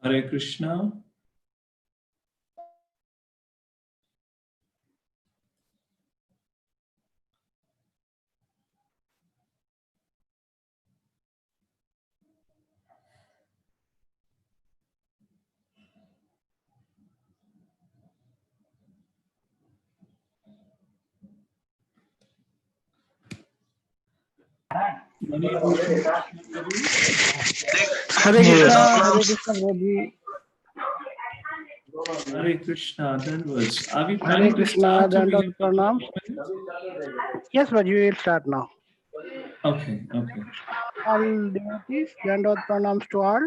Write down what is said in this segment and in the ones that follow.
Hare Krishna. Hare Krishna, Prabhuji. Hare Krishna, downwards. Are we Hare planning to Krishna, start? Dandot Pranam. Yes, Prabhuji, we will start now. Okay, okay. All devotees, Dandot Pranams to all.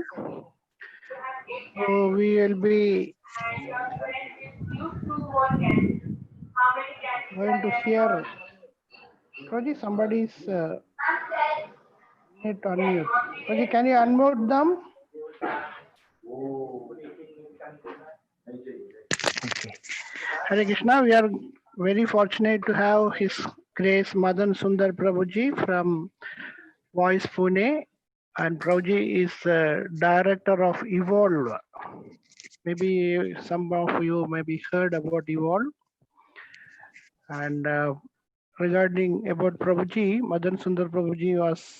So we will be going to hear. Prabhuji, somebody's need to unmute. Prabhuji, can you unmute them? Okay. Hare Krishna, we are very fortunate to have His Grace Madan Sundar Prabhuji from Voice Pune, and Prabhuji is director of Evolve. Maybe some of you maybe heard about Evolve. And regarding about Prabhuji, Madan Sundar Prabhuji was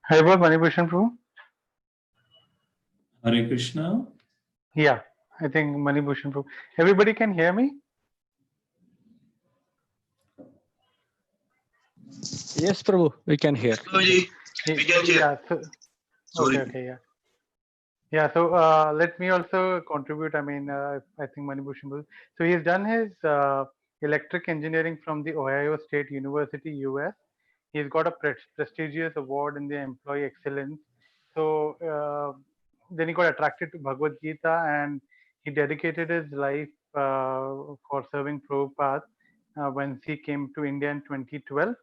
Hare Manibhushan Prabhu. Hare Krishna. Yeah, I think Manibhushan Prabhu. Everybody can hear me? Yes, Prabhu, we can hear. We can hear. Yeah, so, okay, yeah. Yeah, so let me also contribute. I mean, I think Manibhushan Prabhu. So he's done his electric engineering from the Ohio State University, US. He's got a prestigious award in the Employee Excellence. So then he got attracted to Bhagavad Gita and he dedicated his life for serving Prabhupada when he came to India in 2012.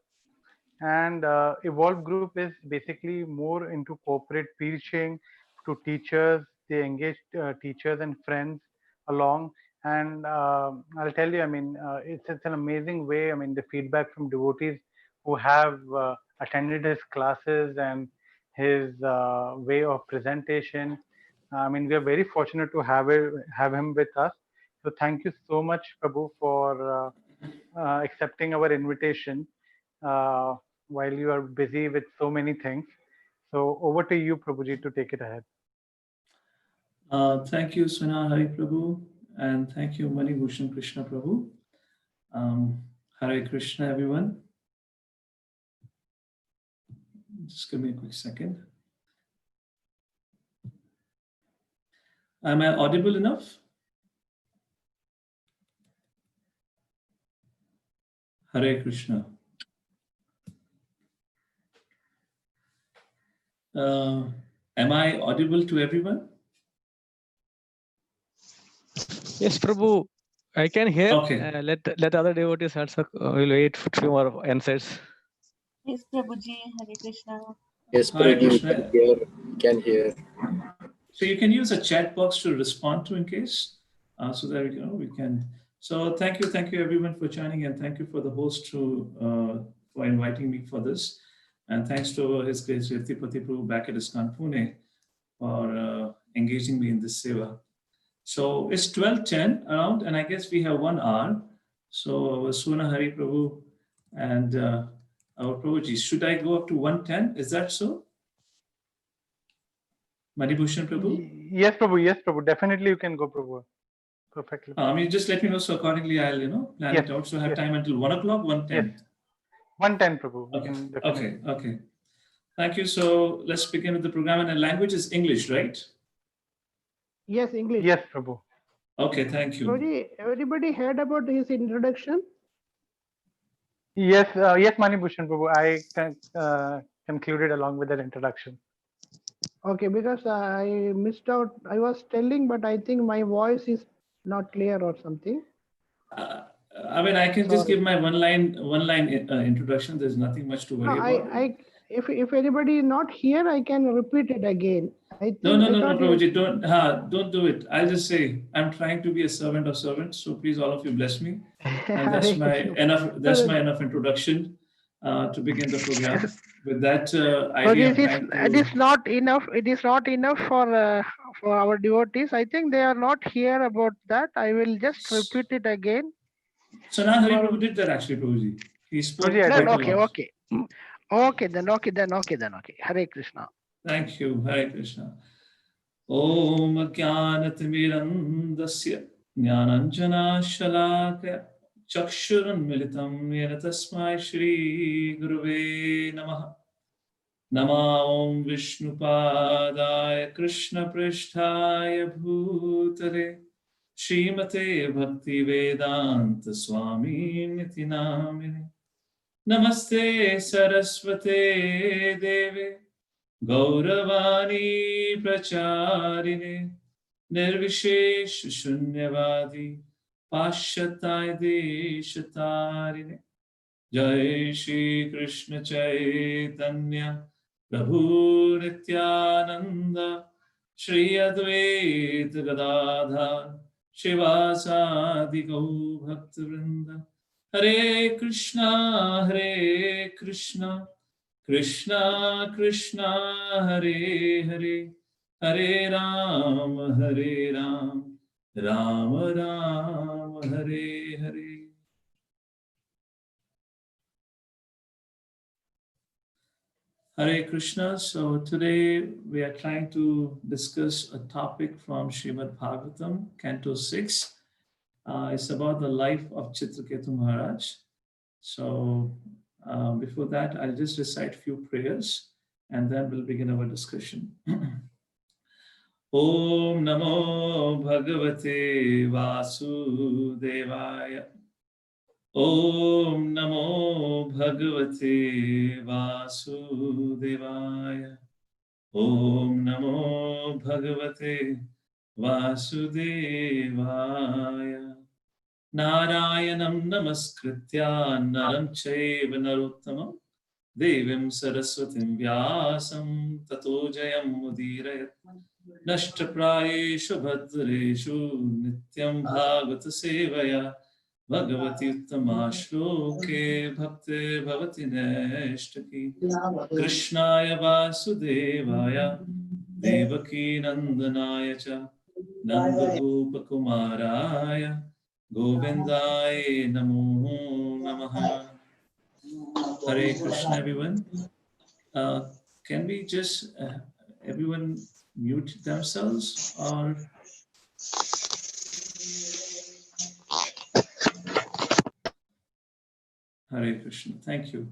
And Evolve Group is basically more into corporate preaching to teachers. They engage teachers and friends along. And I'll tell you, I mean, it's an amazing way. I mean, the feedback from devotees who have attended his classes and his way of presentation. I mean, we are very fortunate to have him with us. So thank you so much, Prabhu, for accepting our invitation while you are busy with so many things. So over to you, Prabhuji, to take it ahead. Thank you, Suna Hari Prabhu, and thank you, Manibhushan Krishna Prabhu. Hare Krishna, everyone. Just give me a quick second. Am I audible enough? Hare Krishna. Am I audible to everyone? Yes, Prabhu, I can hear. Okay. Let other devotees also. We'll wait for a few more answers. Yes, Prabhuji, Hare Krishna. Yes, Hare Prabhuji, Krishna. can hear. So you can use a chat box to respond to in case, so that we can. So thank you everyone for joining, and thank you for the host for inviting me for this, and thanks to His Grace Tirupati Prabhu back at ISKCON Pune for engaging me in this seva. So it's 12:10 around, and I guess we have 1 hour. So Suna Hari Prabhu and our Prabhuji, should I go up to 1:10? Is that so? Manibhushan Prabhu? Yes, Prabhu. Yes, Prabhu. Definitely you can go, Prabhu. Perfectly. Just let me know, so accordingly I'll plan it out. So I have time until 1 o'clock, 1:10. Yes. 1:10, Prabhu. Okay. Thank you. So let's begin with the program. And the language is English, right? yes, English. Yes, Prabhu. Okay, thank you. Prabhuji, everybody heard about his introduction? Yes, yes, Manibhushan Prabhu. I concluded along with that introduction. Okay, because I missed out. I was telling, but I think my voice is not clear or something. I mean, I can just give my one line introduction. There's nothing much to worry about. if anybody is not here, I can repeat it again. I No, think I no, thought Prabhuji, don't do it. I'll just say, I'm trying to be a servant of servants, so please all of you bless me. And Hare Krishna. that's my enough introduction to begin the program. With that idea, I'm trying it to. is not enough. It is not enough for our devotees. I think they are not here about that. I will just repeat it again. So now Hari Prabhu did that actually, Prabhuji. He spoke Prabhuji, I quite did. a Okay, lot. okay. Okay, then okay, then okay, then okay. Hare Krishna. Thank you, Hare Krishna. Om Jnanatimirandasya Jnananjana Shalakaya Chakshurunmilitam Yena Tasmai Shri Guruve Namaha. Nama Om Vishnupadaya Krishna Prishtaya Bhutale Srimate Bhakti Vedanta Swami Niti Namine Namaste Saraswate Deve Gauravani Pracharine Nirvishesh Shunyavadi Pashatai Deshatarine Jai Shri Krishna Chaitanya Prabhu Nityananda Shri Advaita Gadadhar Shivasadi Gau Bhaktivinoda Hare Krishna Krishna Krishna Hare Hare Hare Ram Ram Ram Hare Hare. Hare Krishna. So today we are trying to discuss a topic from Srimad Bhagavatam, Canto 6. It's about the life of Citraketu Maharaj. So before that, I'll just recite a few prayers and then we'll begin our discussion. Om Namo Bhagavate Vasudevaya. Om Namo Bhagavate Vasudevaya. Om Namo Bhagavate Vasudevaya. Narayanam Namaskritya Naram Chaiva Narottamam Devim Saraswatim Vyasam Tato Jayam Mudirayat Nashtaprayeshu Bhadreshu Nityam Bhagavata Sevaya Bhagavati Uttama Shloke Bhakti Bhavati Neshtaki Krishnaya Vasudevaya Devaki Nandanaya Cha Nanda Gopa Kumaraya Govindaya Namo Namaha. Hare Krishna, everyone. Can we just everyone mute themselves or? Hare Krishna. Thank you.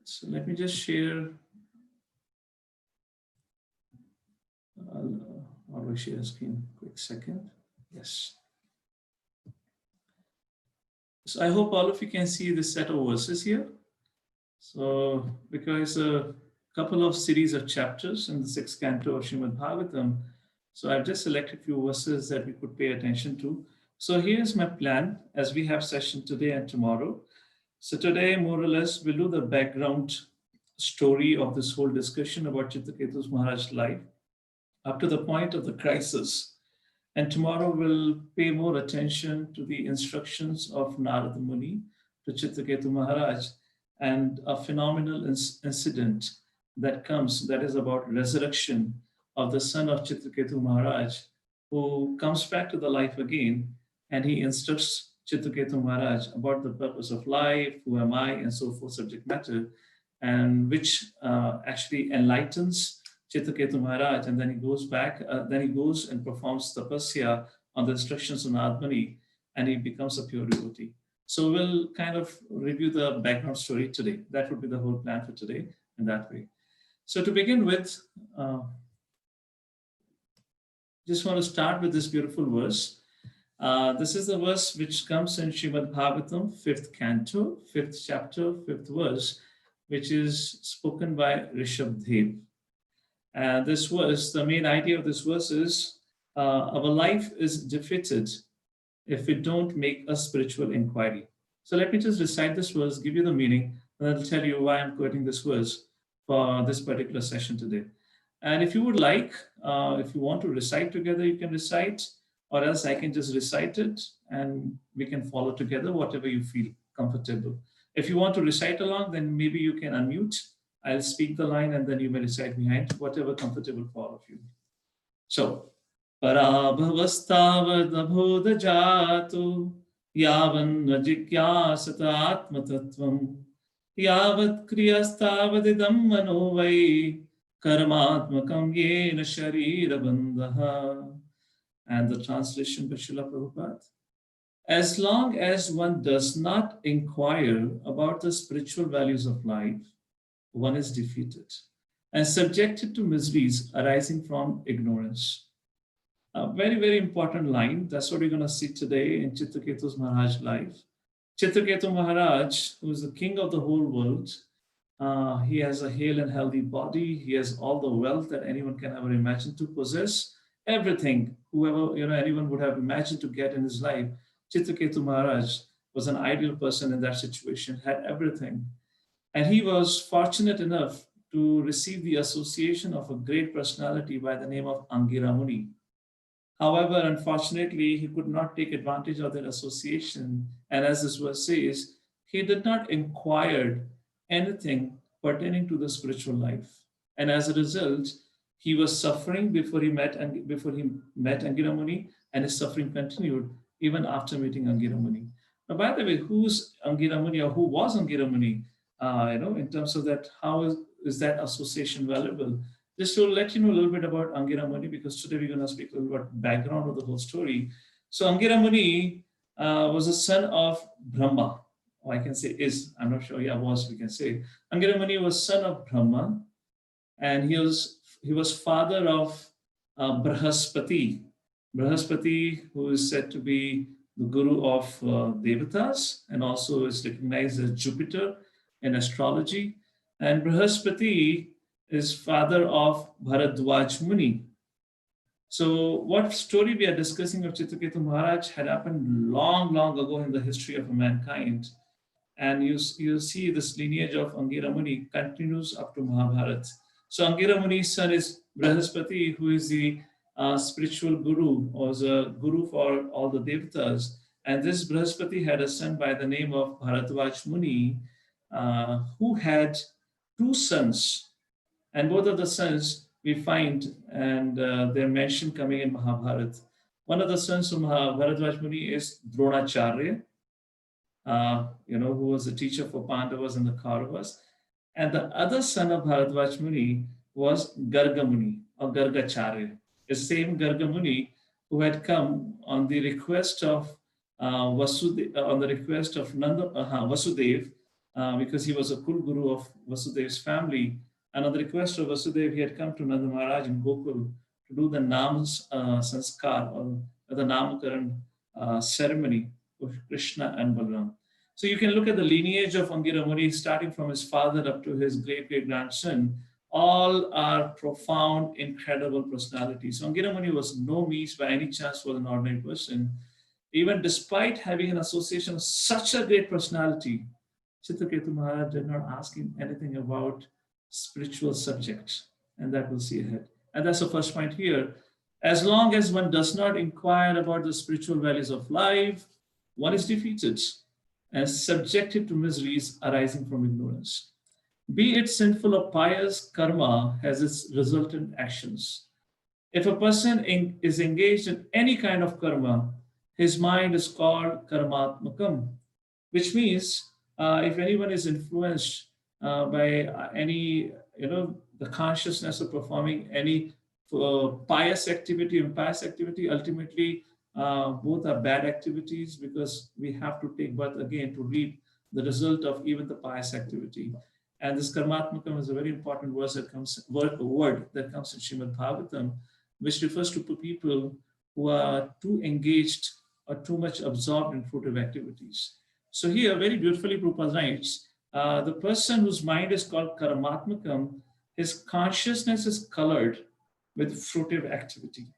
So let me just share. How do I share screen? Quick second. Yes. So I hope all of you can see this set of verses here. So because a couple of series of chapters in the 6th canto of Srimad Bhagavatam, so I've just selected a few verses that we could pay attention to. So here's my plan as we have session today and tomorrow. So today, more or less, we'll do the background story of this whole discussion about Citraketu Maharaj's life up to the point of the crisis. And tomorrow we'll pay more attention to the instructions of Narada Muni to Citraketu Maharaj and a phenomenal incident that comes, that is about resurrection of the son of Citraketu Maharaj, who comes back to the life again, and he instructs Citraketu Maharaj about the purpose of life, who am I, and so forth, subject matter, and which actually enlightens Citraketu Maharaj, and then he goes back, then he goes and performs tapasya on the instructions of Narada Muni, and he becomes a pure devotee. So we'll kind of review the background story today. That would be the whole plan for today in that way. So to begin with, just want to start with this beautiful verse. This is the verse which comes in Srimad Bhagavatam, 5th canto, 5th chapter, 5th verse, which is spoken by Rishabdev. And this verse, the main idea of this verse is our life is defeated if we don't make a spiritual inquiry. So let me just recite this verse, give you the meaning, And I'll tell you why I'm quoting this verse for this particular session today. And if you would like, if you want to recite together, you can recite, or else I can just recite it and we can follow together, whatever you feel comfortable. If you want to recite along, then maybe you can unmute. I'll speak the line and then you may recite behind, whatever comfortable for all of you. So, Parabhavastavad yavan jigyasata atmatattvam yavat kriyastavadidam manovai karmatmakam yena sharira bandha. And the translation by Srila Prabhupada. As long as one does not inquire about the spiritual values of life, one is defeated and subjected to miseries arising from ignorance. A very, very important line. That's what we're going to see today in Citraketu's Maharaj's life. Citraketu Maharaj, who is the king of the whole world, he has a hale and healthy body. He has all the wealth that anyone can ever imagine to possess. Everything, whoever, anyone would have imagined to get in his life. Citraketu Maharaj was an ideal person in that situation, had everything. And he was fortunate enough to receive the association of a great personality by the name of Angira Muni. However, unfortunately, he could not take advantage of that association. And as this verse says, he did not inquire anything pertaining to the spiritual life. And as a result, he was suffering before he met Angira Muni, and his suffering continued even after meeting Angira Muni. Now, by the way, who's Angira Muni, or who was Angira Muni? In terms of that, how is that association valuable? Just to let you know a little bit about Angira Muni, because today we're going to speak a little about background of the whole story. So Angira Muni was a son of Brahma, or I can say is, I'm not sure, we can say. Angira Muni was son of Brahma, and he was father of Brahaspati. Brahaspati, who is said to be the guru of Devatas, and also is recognized as Jupiter in astrology. And Brahaspati is father of Bharadwaj Muni. So what story we are discussing of Citraketu Maharaj had happened long, long ago in the history of mankind. And you see this lineage of Angira Muni continues up to Mahabharata. So Angira Muni's son is Brahaspati, who is the spiritual guru, or the guru for all the Devatas. And this Brahaspati had a son by the name of Bharadwaj Muni, who had two sons. And both of the sons we find, and they're mentioned coming in Mahabharata. One of the sons of Bharadwaj Muni is Dronacharya, who was a teacher for Pandavas and the Kauravas. And the other son of Bharadwaj Muni was Garga Muni, or Gargacharya, the same Garga Muni who had come on the request of Vasudev, because he was a cool guru of Vasudev's family. And on the request of Vasudev, he had come to Nanda Maharaj in Gokul to do the Nam Sanskar, or the Namakaran ceremony of Krishna and Balaram. So you can look at the lineage of Angira Muni, starting from his father up to his great-great-grandson. All are profound, incredible personalities. So Angira Muni was no means by any chance was an ordinary person. Even despite having an association of such a great personality, Citraketu Maharaj did not ask him anything about spiritual subjects, and that we'll see ahead. And that's the first point here. As long as one does not inquire about the spiritual values of life, one is defeated and subjected to miseries arising from ignorance. Be it sinful or pious, karma has its resultant actions. If a person is engaged in any kind of karma, his mind is called karmatmakam, which means if anyone is influenced by any, the consciousness of performing any pious activity, impious activity, ultimately both are bad activities, because we have to take birth again to reap the result of even the pious activity. And this karmatmakam is a very important word that comes in Srimad Bhagavatam, which refers to people who are too engaged or too much absorbed in fruitive activities. So here, very beautifully, Prabhupada writes, the person whose mind is called karmatmakam, his consciousness is colored with fruitive activity.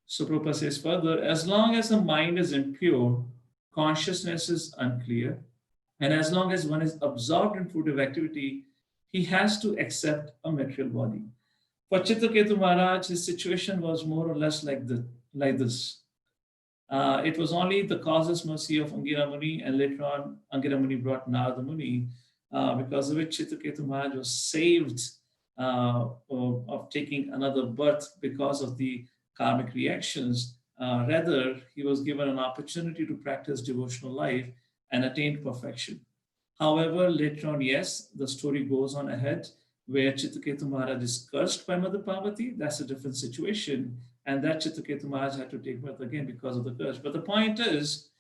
So Prabhupada says further, as long as the mind is impure, consciousness is unclear, And as long as one is absorbed in fruitive activity, he has to accept a material body. For Citraketu Maharaj, his situation was more or less like this. It was only the causeless mercy of Angira Muni, and later on, Angira Muni brought Narada Muni, because of which Citraketu Maharaj was saved of taking another birth because of the karmic reactions. Rather, he was given an opportunity to practice devotional life and attain perfection. However, later on, yes, the story goes on ahead where Citraketu Maharaj is cursed by Mother Parvati. That's a different situation. And that Citraketu Maharaj had to take birth again because of the curse. But the point is,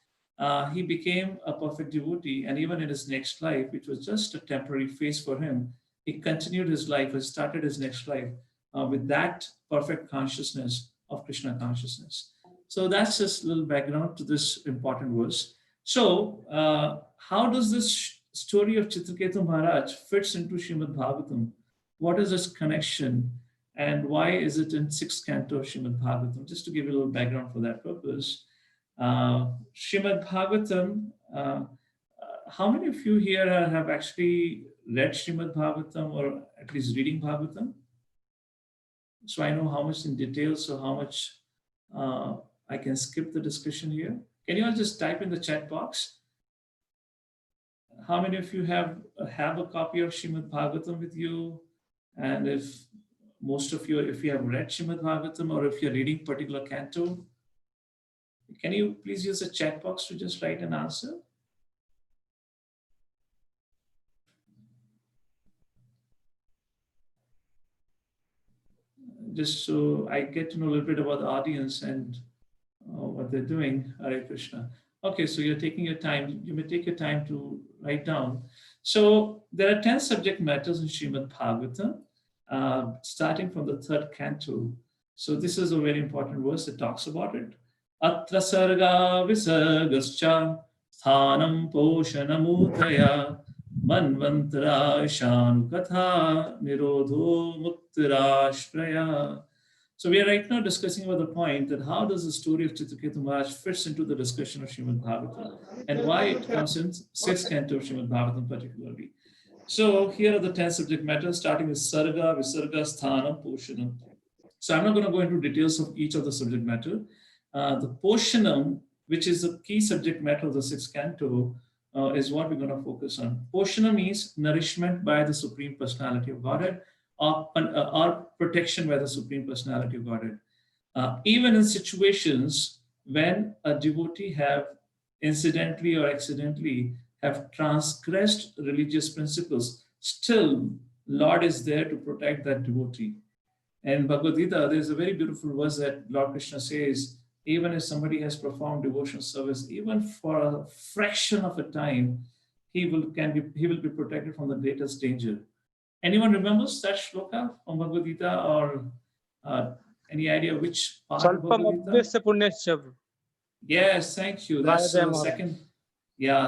he became a perfect devotee. And even in his next life, which was just a temporary phase for him, he continued his life, he started his next life with that perfect consciousness of Krishna consciousness. So that's just a little background to this important verse. So how does this story of Citraketu Maharaj fits into Srimad Bhagavatam? What is its connection? And why is it in 6th canto of Srimad Bhagavatam? Just to give you a little background for that purpose. Srimad Bhagavatam, how many of you here have actually read Srimad Bhagavatam or at least reading Bhagavatam? So I know how much in detail, so how much I can skip the discussion here. Can you all just type in the chat box? How many of you have a copy of Srimad Bhagavatam with you? And if most of you, if you have read Srimad Bhagavatam or if you're reading particular canto, can you please use the chat box to just write an answer? Just so I get to know a little bit about the audience and what they're doing. Hare Krishna. Okay, so you're taking your time. You may take your time to write down. So there are 10 subject matters in Srimad Bhagavatam, starting from the 3rd canto. So this is a very important verse that talks about it. Atra sarga visargascha sthanam poshanamutaya manvantara shanukatha nirodho muktirashraya. So we are right now discussing about the point that how does the story of Citraketu Maharaj fits into the discussion of Srimad Bhagavatam and why it comes in 6th canto of Srimad Bhagavatam particularly. So here are the 10 subject matters, starting with Sarga, Visarga, Sthanam, Poshanam. So I'm not going to go into details of each of the subject matter. The Poshanam, which is the key subject matter of the 6th canto, is what we're going to focus on. Poshanam means nourishment by the Supreme Personality of Godhead, or protection by the Supreme Personality of Godhead. Even in situations when a devotee have incidentally or accidentally have transgressed religious principles, still Lord is there to protect that devotee. And Bhagavad Gita, there's a very beautiful verse that Lord Krishna says, even if somebody has performed devotional service, even for a fraction of a time, he will be protected from the greatest danger. Anyone remembers that shloka from Bhagavad Gita, or any idea which part of Bhagavad Gita? Yes, thank you. That's the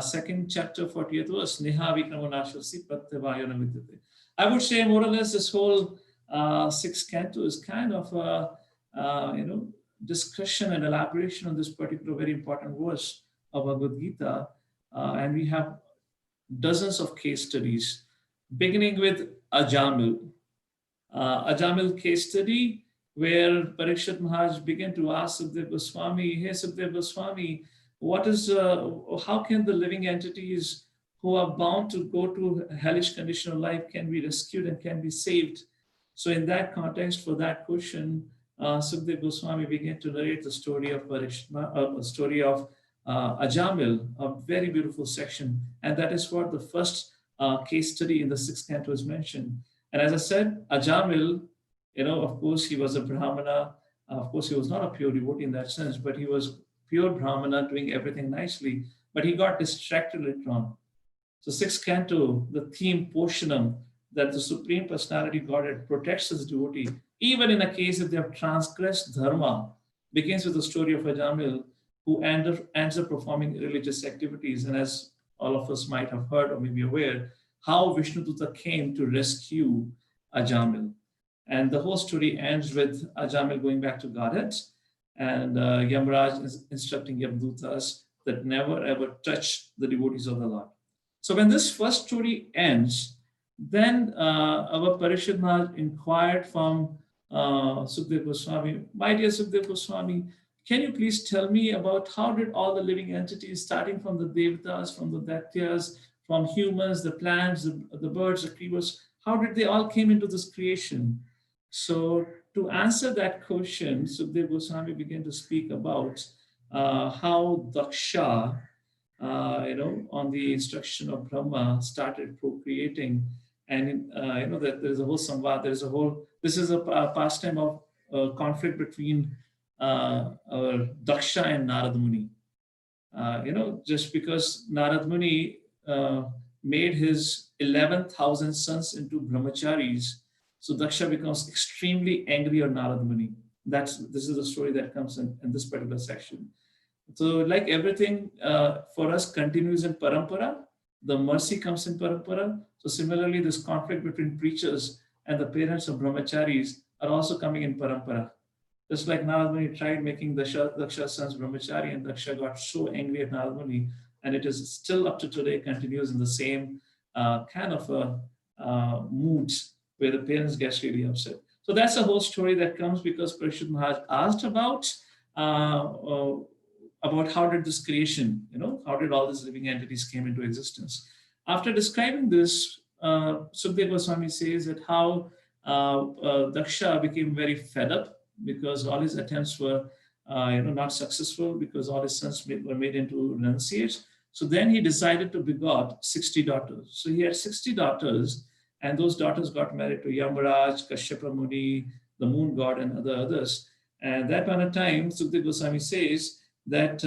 second chapter, 40th verse. Neha vikramanashvasi pratyavayana vidyate. I would say more or less this whole 6th canto is kind of a discussion and elaboration on this particular very important verse of Bhagavad Gita, and we have dozens of case studies, beginning with Ajamil. Ajamil case study, where Parikshit Maharaj began to ask Sukadeva Goswami, hey Sukadeva Goswami, how can the living entities who are bound to go to hellish condition of life can be rescued and can be saved? So in that context, for that question, Sukadeva Goswami began to narrate the story of Ajamil, a very beautiful section. And that is what the first case study in the 6th canto is mentioned. And as I said, Ajamil, of course, he was a Brahmana. Of course, he was not a pure devotee in that sense, but he was pure Brahmana doing everything nicely. But he got distracted later on. So 6th canto, the theme Poshanam, that the Supreme Personality Godhead protects his devotee, even in a case if they have transgressed dharma, begins with the story of Ajamil, who ends up performing religious activities. And as all of us might have heard or maybe aware, how Vishnuduta came to rescue Ajamil. And the whole story ends with Ajamil going back to Godhead, and Yamraj is instructing Yamdutas that never ever touch the devotees of the Lord. So when this first story ends, then our Parishad Maharaj inquired from Sukdev Goswami, my dear Sukdev Goswami, can you please tell me about how did all the living entities, starting from the Devatas, from the Daityas, from humans, the plants, the birds, the creatures, how did they all came into this creation? So to answer that question, Sukdev Goswami began to speak about how Daksha, on the instruction of Brahma, started procreating, and that there is a whole samvad, there is a whole. This is a pastime of conflict between Daksha and Narad Muni. Just because Narad Muni made his 11,000 sons into brahmacharis, so Daksha becomes extremely angry on Narad Muni. This is the story that comes in this particular section. So like everything for us continues in parampara, the mercy comes in parampara. So similarly, this conflict between preachers and the parents of brahmacharis are also coming in parampara. Just like Narad Muni tried making Daksha's sons brahmachari, and Daksha got so angry at Narad Muni, and it is still up to today continues in the same kind of moods where the parents get really upset. So that's a whole story that comes because Parishad Maharaj asked about how did this creation, how did all these living entities came into existence. After describing this, Sukdev Goswami says that how Daksha became very fed up because all his attempts were not successful because all his sons were made into renunciates. So then he decided to begot 60 daughters. So he had 60 daughters, and those daughters got married to Yamaraj, Kashyapa Muni, the moon god, and others. And that point of time, Sukdev Goswami says that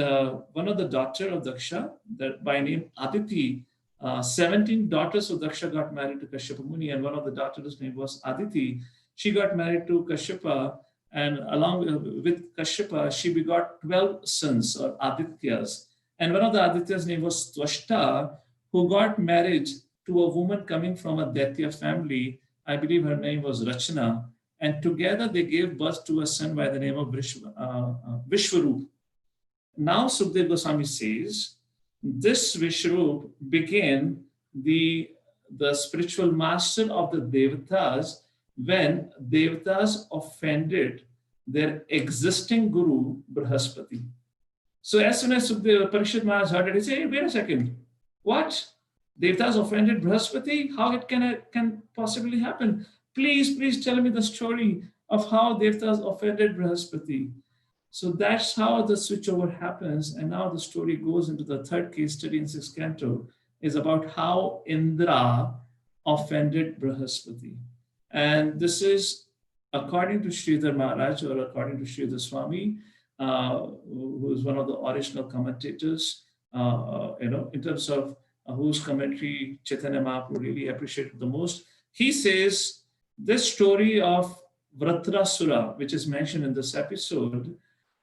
one of the daughter of Daksha, that by name Aditi, 17 daughters of Daksha got married to Kashyapa Muni, and one of the daughters' name was Aditi. She got married to Kashyapa, and along with Kashyapa, she begot 12 sons or Adityas. And one of the Adityas' name was Twashta, who got married to a woman coming from a Daitya family. I believe her name was Rachana. And together they gave birth to a son by the name of Vishwarup. Now Sukdev Goswami says, this Vishwarup became the spiritual master of the Devatas when Devatas offended their existing guru, Brihaspati. So as soon as Parishad Maharaj heard it, he said, hey, wait a second, what? Devatas offended Brihaspati? How it can possibly happen? Please tell me the story of how Devatas offended Brihaspati. So that's how the switchover happens. And now the story goes into the third case study in 6th canto, is about how Indra offended Brihaspati. And this is according to Sridhar Maharaj, or according to Sridhar Swami, who is one of the original commentators, in terms of whose commentary Chaitanya Mahaprabhu really appreciated the most. He says this story of Vratrasura, which is mentioned in this episode,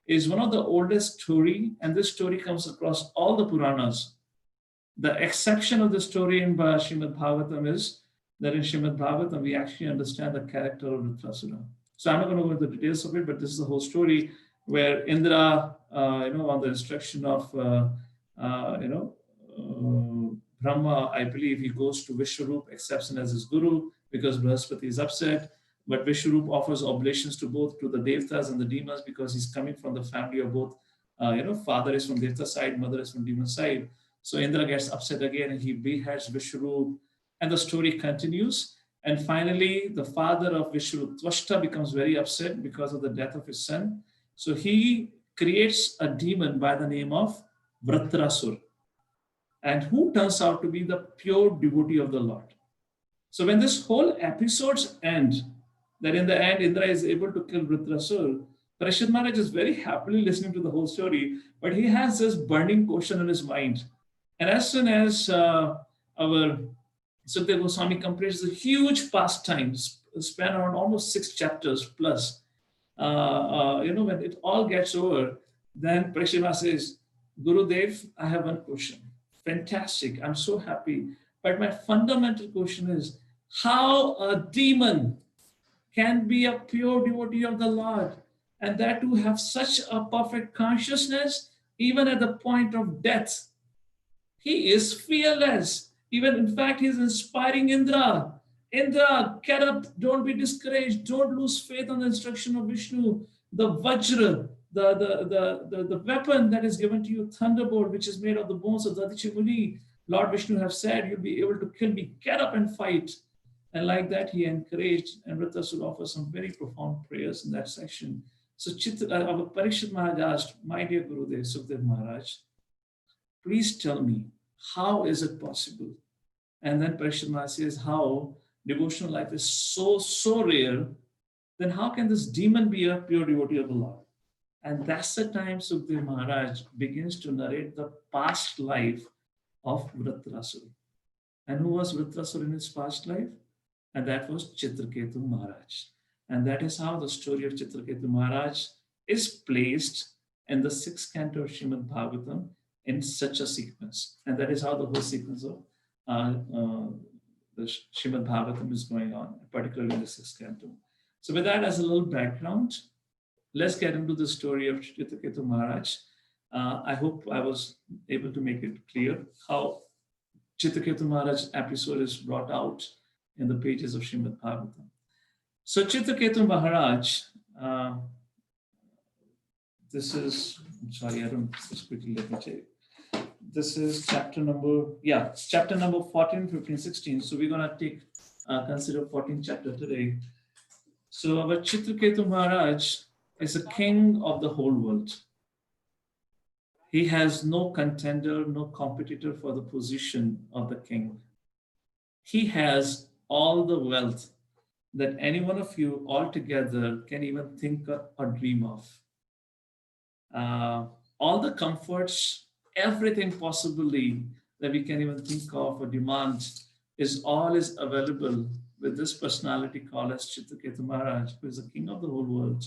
is one of the oldest story, and this story comes across all the Puranas. The exception of the story in Srimad Bhagavatam is that in Srimad Bhagavatam, we actually understand the character of Vritrasura. So I'm not going to go into the details of it, but this is the whole story where Indra, on the instruction of, Brahma, I believe he goes to Vishwarup, accepts him as his guru because Brihaspati is upset. But Vishwarup offers oblations to the Devatas and the demons because he's coming from the family of both, father is from Devata side, mother is from demon side. So Indra gets upset again and he beheads Vishwarup. And the story continues. And finally, the father of Vishwarup, Twashta, becomes very upset because of the death of his son. So he creates a demon by the name of Vratrasur, and who turns out to be the pure devotee of the Lord. So when this whole episodes end, that in the end Indra is able to kill Vritrasur, Parishad Maharaj is very happily listening to the whole story, but he has this burning question in his mind. And as soon as our Sukdev Goswami completes a huge pastime, span around almost 6 chapters plus, when it all gets over, then Parishad Maharaj says, Gurudev, I have one question. Fantastic, I'm so happy. But my fundamental question is, how a demon can be a pure devotee of the Lord, and that to have such a perfect consciousness, even at the point of death? He is fearless. Even in fact, he's inspiring Indra. Indra, get up, don't be discouraged, don't lose faith on the instruction of Vishnu. The Vajra, the weapon that is given to you, thunderbolt, which is made of the bones of Dadichi Muni. Lord Vishnu have said, you'll be able to kill me, get up and fight. And like that, he encouraged, and Vritrasul offer some very profound prayers in that section. So our Parikshit Maharaj asked, my dear Gurudev, Sukhdev Maharaj, please tell me, how is it possible? And then Parikshit Maharaj says, how devotional life is so rare, then how can this demon be a pure devotee of the Lord? And that's the time Sukhdev Maharaj begins to narrate the past life of Vritrasul. And who was Vritrasul in his past life? And that was Citraketu Maharaj. And that is how the story of Citraketu Maharaj is placed in the 6th canto of Srimad Bhagavatam in such a sequence. And that is how the whole sequence of the Srimad Bhagavatam is going on, particularly in the 6th canto. So with that as a little background, let's get into the story of Citraketu Maharaj. I hope I was able to make it clear how Citraketu Maharaj's episode is brought out in the pages of Srimad Bhagavatam. So Citraketu Maharaj, this is, I'm sorry, I don't, just quickly let me check. This is chapter number 14, 15, 16. So we're gonna consider 14th chapter today. So our Citraketu Maharaj is a king of the whole world. He has no contender, no competitor for the position of the king. He has all the wealth that any one of you altogether can even think or dream of. All the comforts, everything possibly that we can even think of or demand is available with this personality called as Citraketu Maharaj, who is the king of the whole world,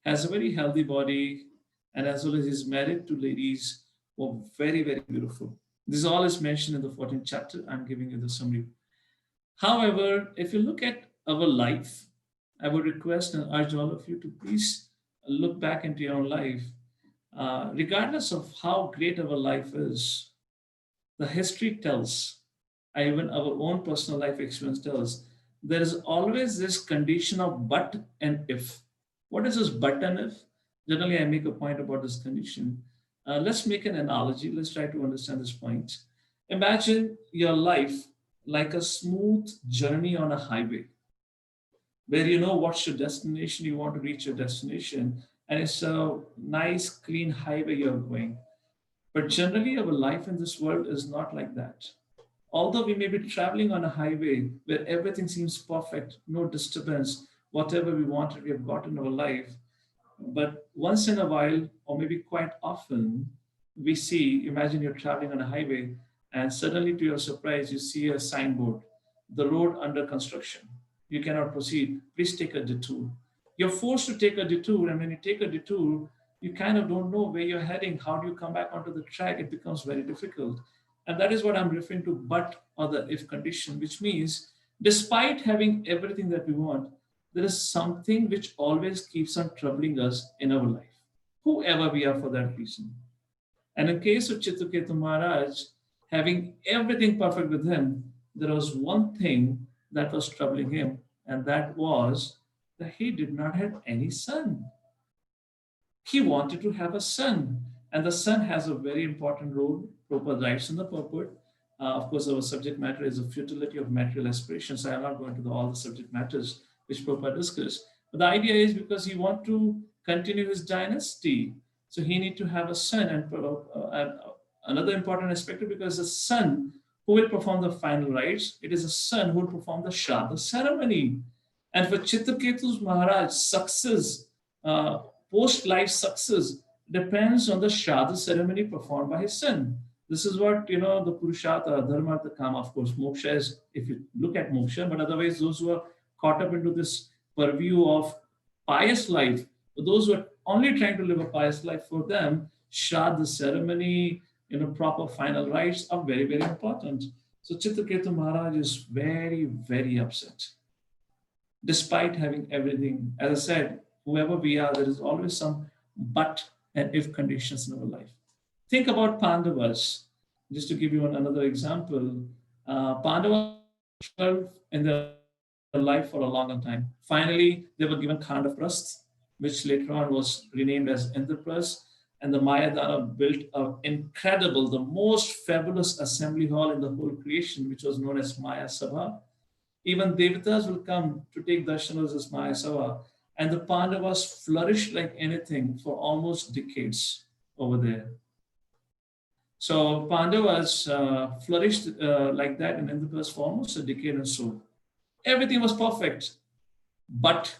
has a very healthy body, and as well as he's married to ladies who are very, very beautiful. This all is mentioned in the 14th chapter. I'm giving you the summary. However, if you look at our life, I would request and urge all of you to please look back into your own life. Regardless of how great our life is, the history tells, even our own personal life experience tells, there is always this condition of but and if. What is this but and if? Generally, I make a point about this condition. Let's make an analogy. Let's try to understand this point. Imagine your life like a smooth journey on a highway, where you know what's your destination, you want to reach your destination, and it's a nice, clean highway you're going. But generally, our life in this world is not like that. Although we may be traveling on a highway where everything seems perfect, no disturbance, whatever we wanted, we have got in our life. But once in a while, or maybe quite often, we see, imagine you're traveling on a highway, and suddenly to your surprise, you see a signboard, the road under construction. You cannot proceed, please take a detour. You're forced to take a detour, and when you take a detour, you kind of don't know where you're heading. How do you come back onto the track? It becomes very difficult. And that is what I'm referring to, but or the if condition, which means despite having everything that we want, there is something which always keeps on troubling us in our life, whoever we are for that reason. And in case of Citraketu Maharaj, having everything perfect with him, there was one thing that was troubling him, and that was that he did not have any son. He wanted to have a son, and the son has a very important role. Prabhupada writes in the purport. Of course, our subject matter is the futility of material aspirations. So I'm not going to all the subject matters which Prabhupada discussed. But the idea is because he wants to continue his dynasty, so he needs to have a son. And another important aspect, because the son who will perform the final rites, it is a son who will perform the Shraddha ceremony. And for Citraketu Maharaj, success, post-life success depends on the Shraddha ceremony performed by his son. This is what, the Purushartha, Dharma, Artha, Kama, of course, moksha is, if you look at moksha, but otherwise those who are caught up into this purview of pious life, those who are only trying to live a pious life, for them, Shraddha ceremony, proper final rites are very, very important. So Citraketu Maharaj is very, very upset. Despite having everything, as I said, whoever we are, there is always some but and if conditions in our life. Think about Pandavas. Just to give you another example, Pandavas struggled in their life for a long time. Finally, they were given Khandaprast, which later on was renamed as Indraprast, and the Mayadana built an incredible, the most fabulous assembly hall in the whole creation, which was known as Maya Sabha. Even Devatas will come to take darshanas as Maya Sabha, and the Pandavas flourished like anything for almost decades over there. So Pandavas flourished like that in Indraprast for almost a decade or so. Everything was perfect, but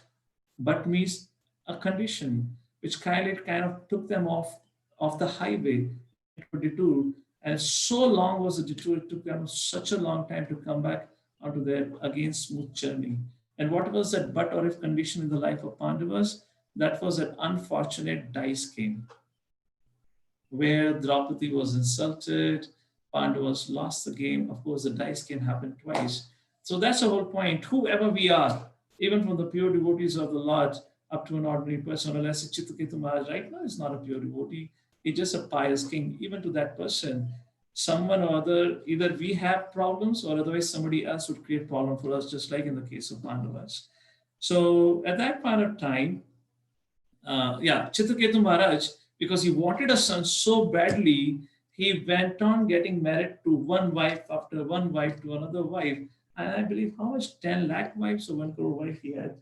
means a condition which kind of took them off the highway into a detour. And so long was the detour, it took them such a long time to come back onto their again smooth journey. And what was that but or if condition in the life of Pandavas? That was an unfortunate dice game where Draupadi was insulted, Pandavas lost the game. Of course, the dice game happened twice. So that's the whole point. Whoever we are, even from the pure devotees of the Lord up to an ordinary person, or let's say Citraketu Maharaj right now is not a pure devotee, he's just a pious king. Even to that person, someone or other, either we have problems or otherwise somebody else would create problem for us, just like in the case of Pandavas. So at that point of time, Citraketu Maharaj, because he wanted a son so badly, he went on getting married to one wife after one wife to another wife. And I believe how much 10 lakh wives or 1 crore wife he had.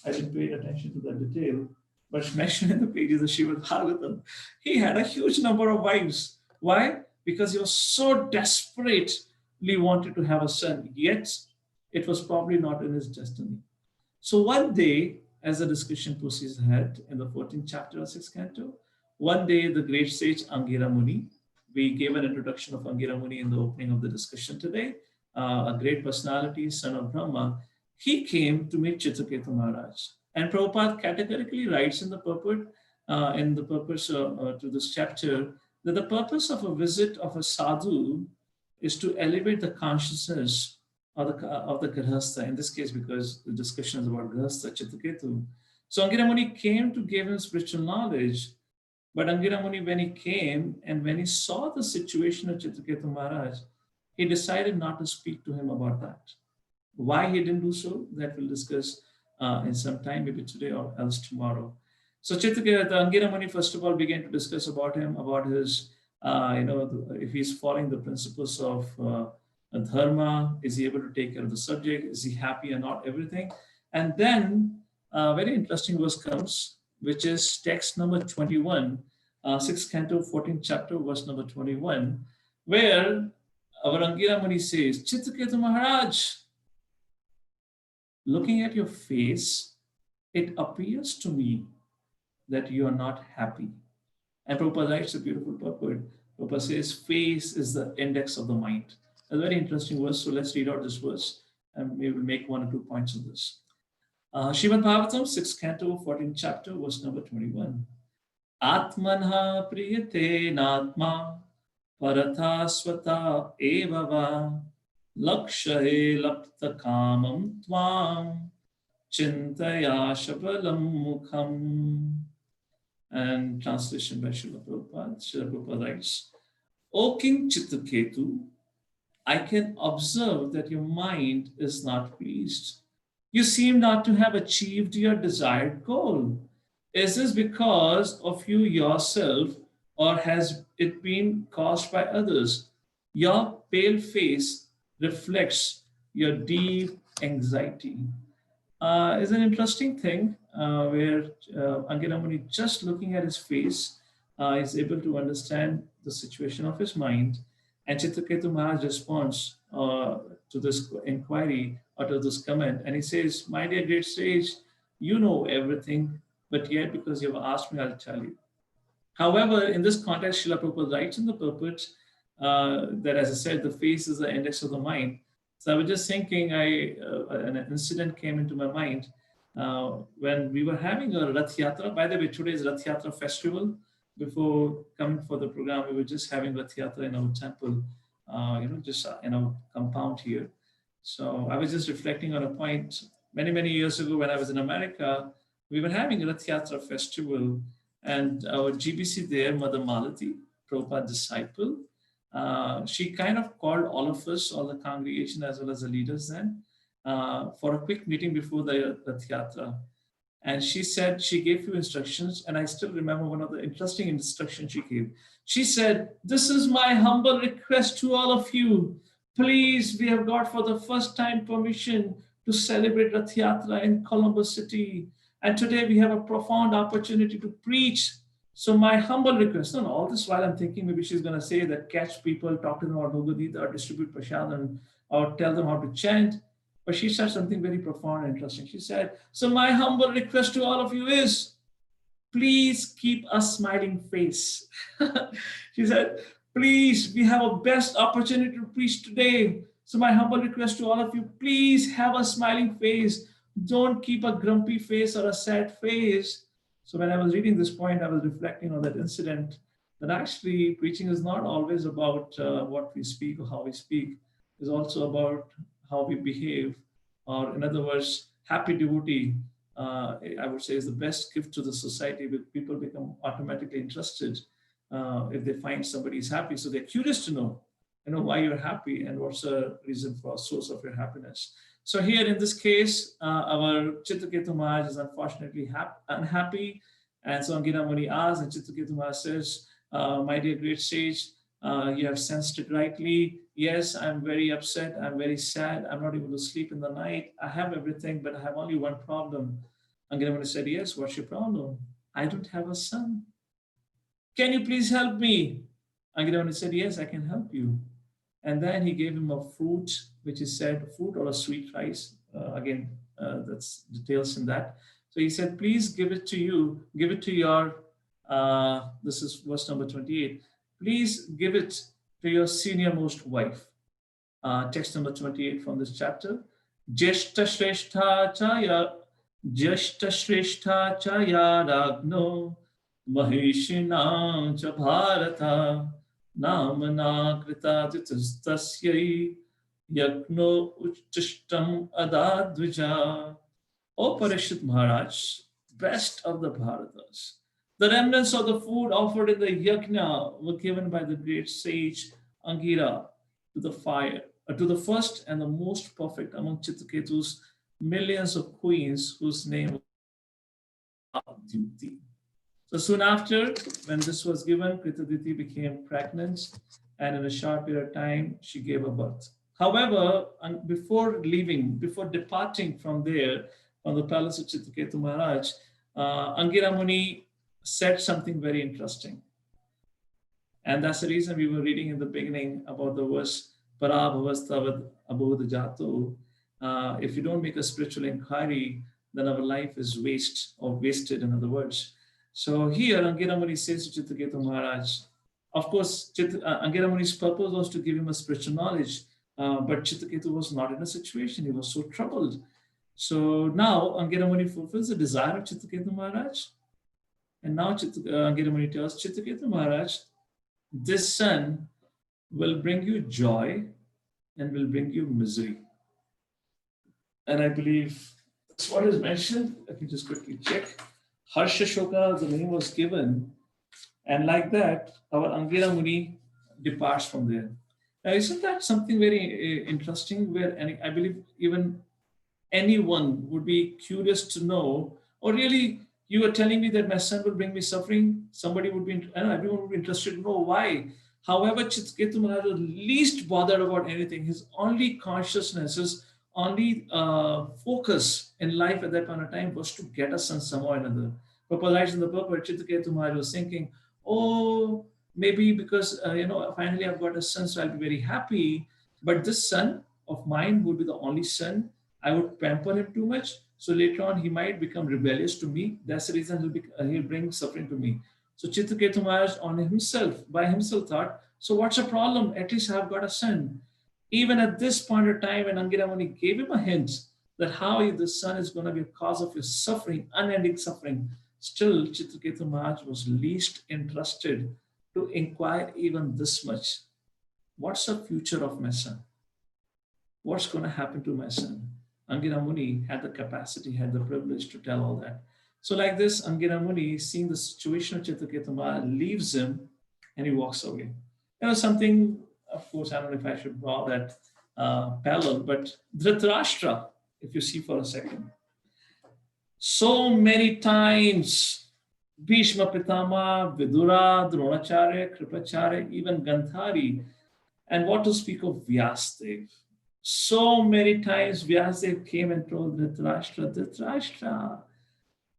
I didn't pay attention to that detail, but it's mentioned in the pages of Srimad Bhagavatam. He had a huge number of wives. Why? Because he was so desperately wanted to have a son, yet it was probably not in his destiny. So one day, as the discussion proceeds ahead in the 14th chapter of 6th canto, one day the great sage Angira Muni, we gave an introduction of Angira Muni in the opening of the discussion today, a great personality, son of Brahma, he came to meet Citraketu Maharaj. And Prabhupada categorically writes in the purport, to this chapter, that the purpose of a visit of a sadhu is to elevate the consciousness of the Grihastha, in this case, because the discussion is about Grihastha, Citraketu. So Angira Muni came to give him spiritual knowledge, but Angira Muni, when he came and when he saw the situation of Citraketu Maharaj, he decided not to speak to him about that. Why he didn't do so, that we'll discuss in some time, maybe today or else tomorrow. So Citraketu, Angira Muni, first of all, began to discuss about him, about his, if he's following the principles of dharma, is he able to take care of the subject, is he happy or not, everything. And then very interesting verse comes, which is text number 21, 6th canto, 14th chapter, verse number 21, where our Angira Muni says, Citraketu Maharaj, looking at your face, it appears to me that you are not happy. And Prabhupada writes a beautiful purport. Prabhupada says, face is the index of the mind. A very interesting verse, so let's read out this verse and maybe we'll make 1 or 2 points of this. Srimad Bhagavatam, 6th canto, 14th chapter, verse number 21. Atmanha priyate natma paratha swata evava lakshahe lapta kamam tvam chintaya shabalam mukham. And translation by Srila Prabhupada. Srila Prabhupada writes, O King Citraketu, I can observe that your mind is not pleased. You seem not to have achieved your desired goal. Is this because of you yourself, or has it been caused by others? Your pale face reflects your deep anxiety. Is an interesting thing where Angira Muni, just looking at his face, is able to understand the situation of his mind. And Citraketu Maharaj responds to this inquiry or to this comment, and he says, my dear great sage, you know everything, but yet because you have asked me, I'll tell you. However, in this context, Srila Prabhupada writes in the purport that, as I said, the face is the index of the mind. So I was just thinking, an incident came into my mind when we were having a Rath Yatra. By the way, today is Rath Yatra festival. Before coming for the program, we were just having Rath Yatra in our temple, just in our compound here. So I was just reflecting on a point. Many years ago, when I was in America, we were having a Rath Yatra festival, and our GBC there, Mother Malati, Prabhupada disciple, she kind of called all of us, all the congregation as well as the leaders then, for a quick meeting before the Rath Yatra. And she said, she gave few instructions, and I still remember one of the interesting instructions she gave. She said, "This is my humble request to all of you. Please, we have got for the first time permission to celebrate Rath Yatra in Colombo City. And today we have a profound opportunity to preach. So my humble request," and all this while I'm thinking maybe she's going to say that catch people, talk to them about Bhagavad or distribute prashadam, or tell them how to chant. But she said something very profound and interesting. She said, "So my humble request to all of you is, please keep a smiling face." She said, "Please, we have a best opportunity to preach today. So my humble request to all of you, please have a smiling face. Don't keep a grumpy face or a sad face." So when I was reading this point, I was reflecting on that incident, that actually preaching is not always about what we speak or how we speak. It's also about how we behave, or in other words, happy devotee, I would say, is the best gift to the society. People become automatically interested if they find somebody is happy. So they're curious to know, why you're happy and what's the reason for source of your happiness. So here in this case, our Citraketu Maharaj is unfortunately unhappy. And so Angina Muni asks, and Citraketu Maharaj says, "My dear great sage, you have sensed it rightly. Yes, I'm very upset. I'm very sad. I'm not able to sleep in the night. I have everything, but I have only one problem." Angina Muni said, "Yes, what's your problem?" "I don't have a son. Can you please help me?" Angina Muni said, "Yes, I can help you." And then he gave him a fruit, which is said fruit or a sweet rice. That's details in that. So he said, "Please give it to your, this is verse number 28. Please give it to your senior-most wife." Text number 28 from this chapter. Jeshta Shrestha cha ya ragno maheshina cha bharata namana krita titastasyai yakno uchishtam adadvija. O Parishit Maharaj, best of the Bharatas, the remnants of the food offered in the yajna were given by the great sage Angira to the fire, to the first and the most perfect among Citraketu's millions of queens, whose name was Duty. So soon after, when this was given, Kritaditi became pregnant, and in a short period of time, she gave a birth. However, before departing from there, from the palace of Citraketu Maharaj, Angira Muni said something very interesting. And that's the reason we were reading in the beginning about the verse, "Para bhavastavad abodh jato." If you don't make a spiritual inquiry, then our life is wasted, in other words. So here, Angira Muni says to Citraketu Maharaj, of course, Angira Muni's purpose was to give him a spiritual knowledge, but Citraketu was not in a situation. He was so troubled. So now Angira Muni fulfills the desire of Citraketu Maharaj. And now Angira Muni tells Citraketu Maharaj, "This son will bring you joy and will bring you misery." And I believe that's what is mentioned. Let me just quickly check. Harsha Shoka, the name was given. And like that, our Angira Muni departs from there. Now, isn't that something very interesting, where I believe even anyone would be curious to know, or really, you are telling me that my son will bring me suffering? Somebody would be, everyone would be interested to know why. However, Citraketu Maharaj was least bothered about anything. His only consciousness, his only focus in life at that point of time was to get a son somehow or another. Purpose in the purport, Citraketu Maharaj was thinking, "Oh, maybe because, finally I've got a son, so I'll be very happy. But this son of mine would be the only son. I would pamper him too much. So later on, he might become rebellious to me. That's the reason he'll bring suffering to me." So Citraketu Maharaj by himself thought, "So what's the problem? At least I've got a son." Even at this point of time, when Angira Muni gave him a hint that how the son is going to be a cause of his suffering, unending suffering, still Citraketu Maharaj was least interested to inquire even this much. What's the future of my son? What's going to happen to my son? Angira Muni had the capacity, had the privilege to tell all that. So like this, Angira Muni, seeing the situation of Citraketu Maharaj, leaves him and he walks away. Something of course, I don't know if I should draw that parallel, but Dhritarashtra, if you see for a second, so many times Bhishma Pitama, Vidura, Dronacharya, Kripacharya, even Gandhari, and what to speak of Vyasdev. So many times Vyasdev came and told Dhritarashtra, Dhritarashtra,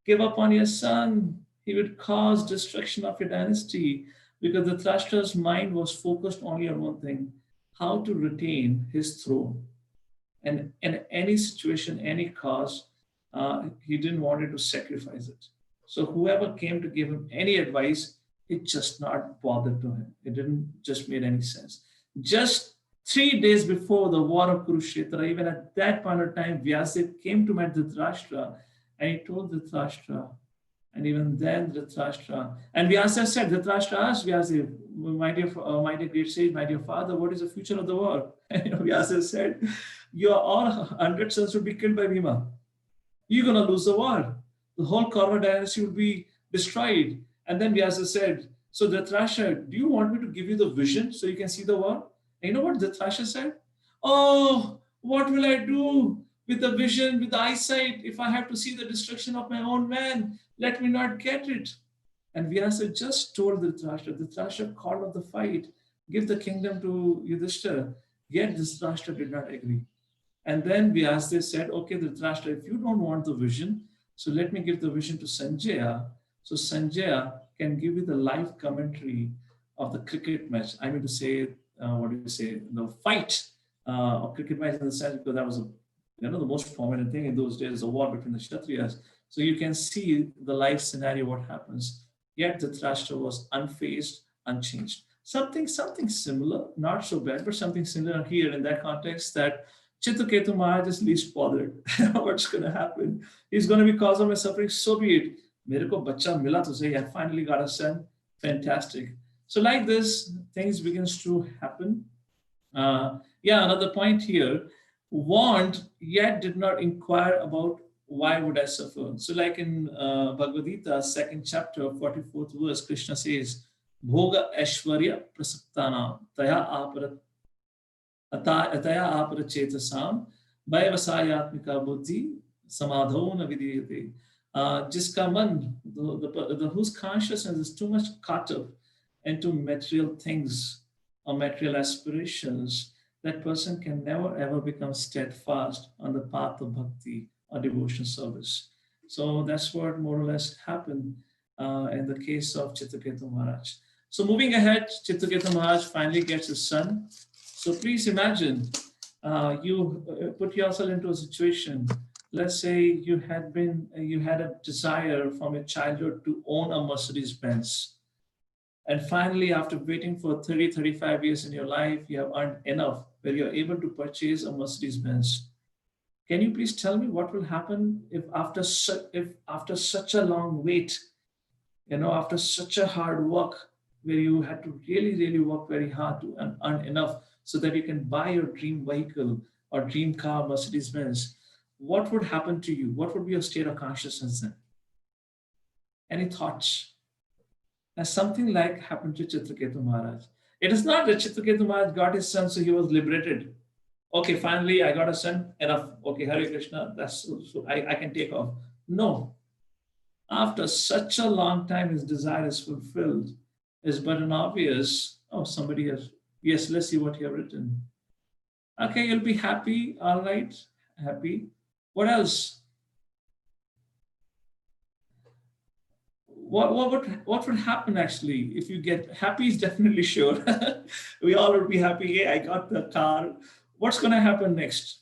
give up on your son. He would cause destruction of your dynasty, because Dhritarashtra's mind was focused only on one thing, how to retain his throne. And in any situation, any cause, he didn't want to sacrifice it. So whoever came to give him any advice, it just not bothered to him. It didn't just made any sense. Just 3 days before the war of Kurukshetra, even at that point of time, Vyasadeva came to meet Dhritarashtra, and he told Dhritarashtra, and even then Dhritarashtra, and Vyasadeva said, Dhritarashtra asked Vyasadeva, my dear great sage, my dear father, what is the future of the war? And Vyasadeva said, your all 100 sons will be killed by Bhima. You're going to lose the war. The whole Kaurava dynasty will be destroyed. And then Vyasadeva said, so Dhritarashtra, do you want me to give you the vision so you can see the war? And you know what Dhritarashtra said? Oh, what will I do with the vision, with the eyesight, if I have to see the destruction of my own man? Let me not get it. And Vyasa just told Dhritarashtra. Dhritarashtra called off the fight, give the kingdom to Yudhishthira. Yet Dhritarashtra did not agree. And then Vyasa said, okay, Dhritarashtra, if you don't want the vision, so let me give the vision to Sanjaya. So Sanjaya can give you the live commentary of the cricket match. I mean to say, the fight of cricket match, in the sense, because that was the most prominent thing in those days, a war between the Kshatriyas. So you can see the live scenario, what happens. Yet Dhritarashtra was unfazed, unchanged. Something similar, not so bad, but something similar here in that context, that Citraketu Maharaj is least bothered. What's going to happen? He's going to be cause of my suffering, so be it. Mere ko bacha mila to say, I finally got a son. Fantastic. So like this, things begins to happen. Another point here, warned yet did not inquire about why would I suffer. So like in Bhagavad Gita, 2nd chapter, 44th verse, Krishna says, Bhoga Aishwarya Prasaptana Taya Apara Chetasam Vaivasayatmika Buddhi Samadho Na Vidiyate. Jiska man, whose consciousness is too much caught up into material things or material aspirations, that person can never ever become steadfast on the path of bhakti or devotion service. So that's what more or less happened in the case of Citraketu Maharaj. So moving ahead, Citraketu Maharaj finally gets his son. So please imagine, you put yourself into a situation. Let's say you had a desire from your childhood to own a Mercedes-Benz. And finally, after waiting for 30, 35 years in your life, you have earned enough where you're able to purchase a Mercedes-Benz. Can you please tell me what will happen if after such a long wait, after such a hard work, where you had to really, really work very hard to earn enough so that you can buy your dream vehicle or dream car, Mercedes-Benz, what would happen to you? What would be your state of consciousness then? Any thoughts? And something like happened to Citraketu Maharaj. It is not that Citraketu Maharaj got his son, so he was liberated. Okay, finally I got a son, enough. Okay, Hare Krishna, I can take off. No. After such a long time, his desire is fulfilled. It's but an obvious, somebody has, yes, let's see what you have written. Okay, you'll be happy, all right, happy. What else? What would happen actually if you get happy? Is definitely sure. We all would be happy. Hey, I got the car. What's going to happen next?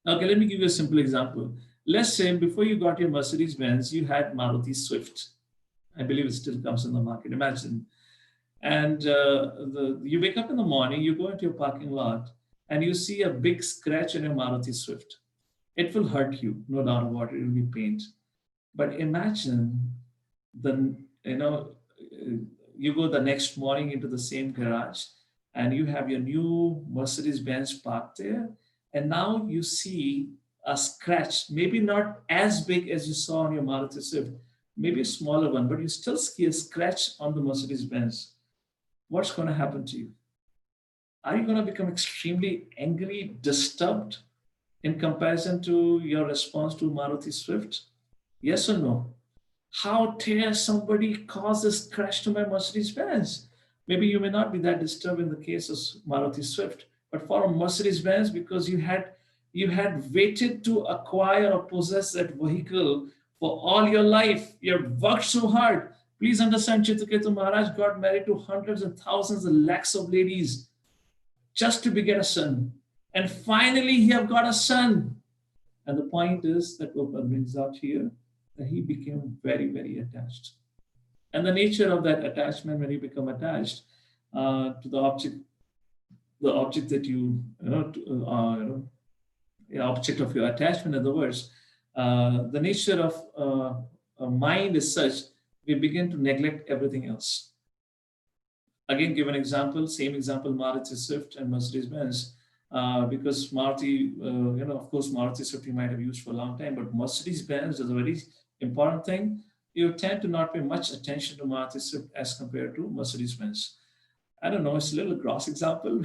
Okay, let me give you a simple example. Let's say before you got your Mercedes-Benz, you had Maruti Swift. I believe it still comes in the market. Imagine. And you wake up in the morning, you go into your parking lot, and you see a big scratch on your Maruti Swift. It will hurt you, no doubt about it. It will be pained. But imagine you go the next morning into the same garage, and you have your new Mercedes-Benz parked there, and now you see a scratch, maybe not as big as you saw on your Maruti Swift, maybe a smaller one, but you still see a scratch on the Mercedes-Benz. What's going to happen to you? are you going to become extremely angry, disturbed in comparison to your response to Maruti Swift? Yes or no? How dare somebody cause this crash to my Mercedes-Benz? Maybe you may not be that disturbed in the case of Maruti Swift, but for a Mercedes-Benz, because you had waited to acquire or possess that vehicle for all your life. You have worked so hard. Please understand, Citraketu Maharaj got married to hundreds and thousands and lakhs of ladies just to beget a son. And finally, he have got a son. And the point is that Gopal brings out here that he became very, very attached. And the nature of that attachment, when you become attached to the object that the object of your attachment, in other words, the nature of a mind is such, we begin to neglect everything else. Again, give an example, same example, Maruti Swift and Mercedes-Benz. Because Maruti, of course, Maruti Swift you might have used for a long time, but Mercedes-Benz is a very important thing. You tend to not pay much attention to Maruti Swift as compared to Mercedes-Benz. I don't know, it's a little gross example,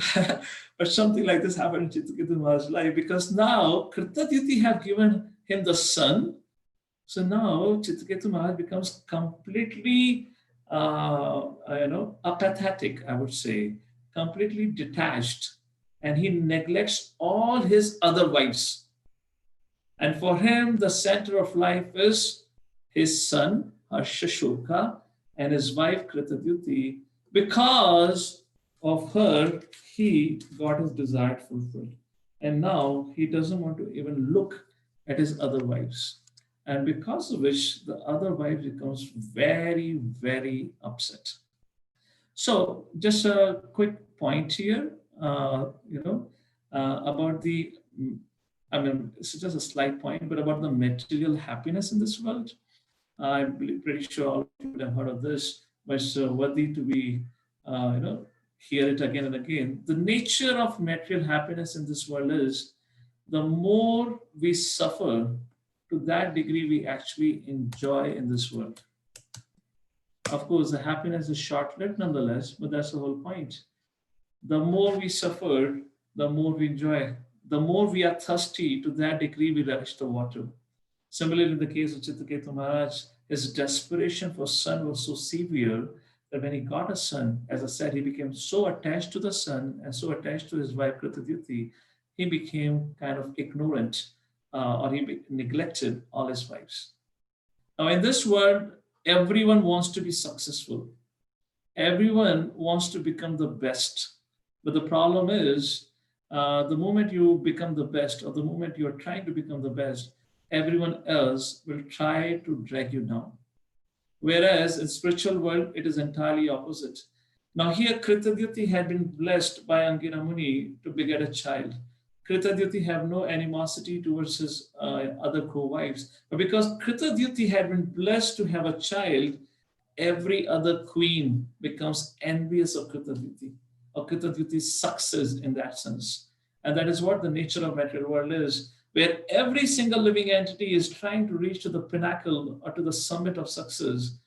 but something like this happened in Citraketu Maharaj's life, because now Kritadyuti have given him the son. So now Citraketu Maharaj becomes completely, apathetic, I would say, completely detached. And he neglects all his other wives. And for him, the center of life is his son, Harshashoka, and his wife, Kritadyuti. Because of her, he got his desire fulfilled. And now he doesn't want to even look at his other wives. And because of which, the other wife becomes very, very upset. So just a quick point here. About the, it's just a slight point, but about the material happiness in this world. I'm pretty sure all of you would have heard of this, but it's worthy to be, hear it again and again. The nature of material happiness in this world is the more we suffer, to that degree we actually enjoy in this world. Of course, the happiness is short-lived nonetheless, but that's the whole point. The more we suffer, the more we enjoy. The more we are thirsty, to that degree we relish the water. Similarly, in the case of Citraketu Maharaj, his desperation for son was so severe that when he got a son, as I said, he became so attached to the son and so attached to his wife Kritadyuti, he became kind of ignorant or he neglected all his wives. Now in this world, everyone wants to be successful. Everyone wants to become the best. But the problem is, the moment you become the best, or the moment you're trying to become the best, everyone else will try to drag you down. Whereas in spiritual world, it is entirely opposite. Now here, Kritadyuti had been blessed by Angina Muni to beget a child. Kritadyuti have no animosity towards his other co-wives. But because Kritadyuti had been blessed to have a child, every other queen becomes envious of Kritadyuti, or Kritadyuti's success in that sense. And that is what the nature of material world is, where every single living entity is trying to reach to the pinnacle or to the summit of success.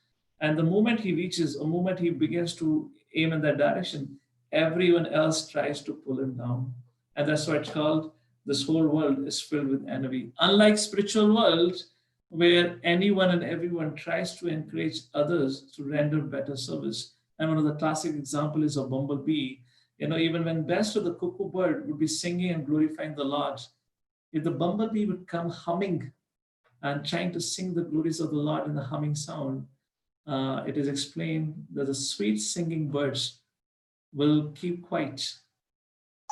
And the moment he reaches, or moment he begins to aim in that direction, everyone else tries to pull him down. And that's why it's called, this whole world is filled with envy. Unlike spiritual world, where anyone and everyone tries to encourage others to render better service. And one of the classic examples is a bumblebee. Even when best of the cuckoo bird would be singing and glorifying the Lord, if the bumblebee would come humming and trying to sing the glories of the Lord in the humming sound, it is explained that the sweet singing birds will keep quiet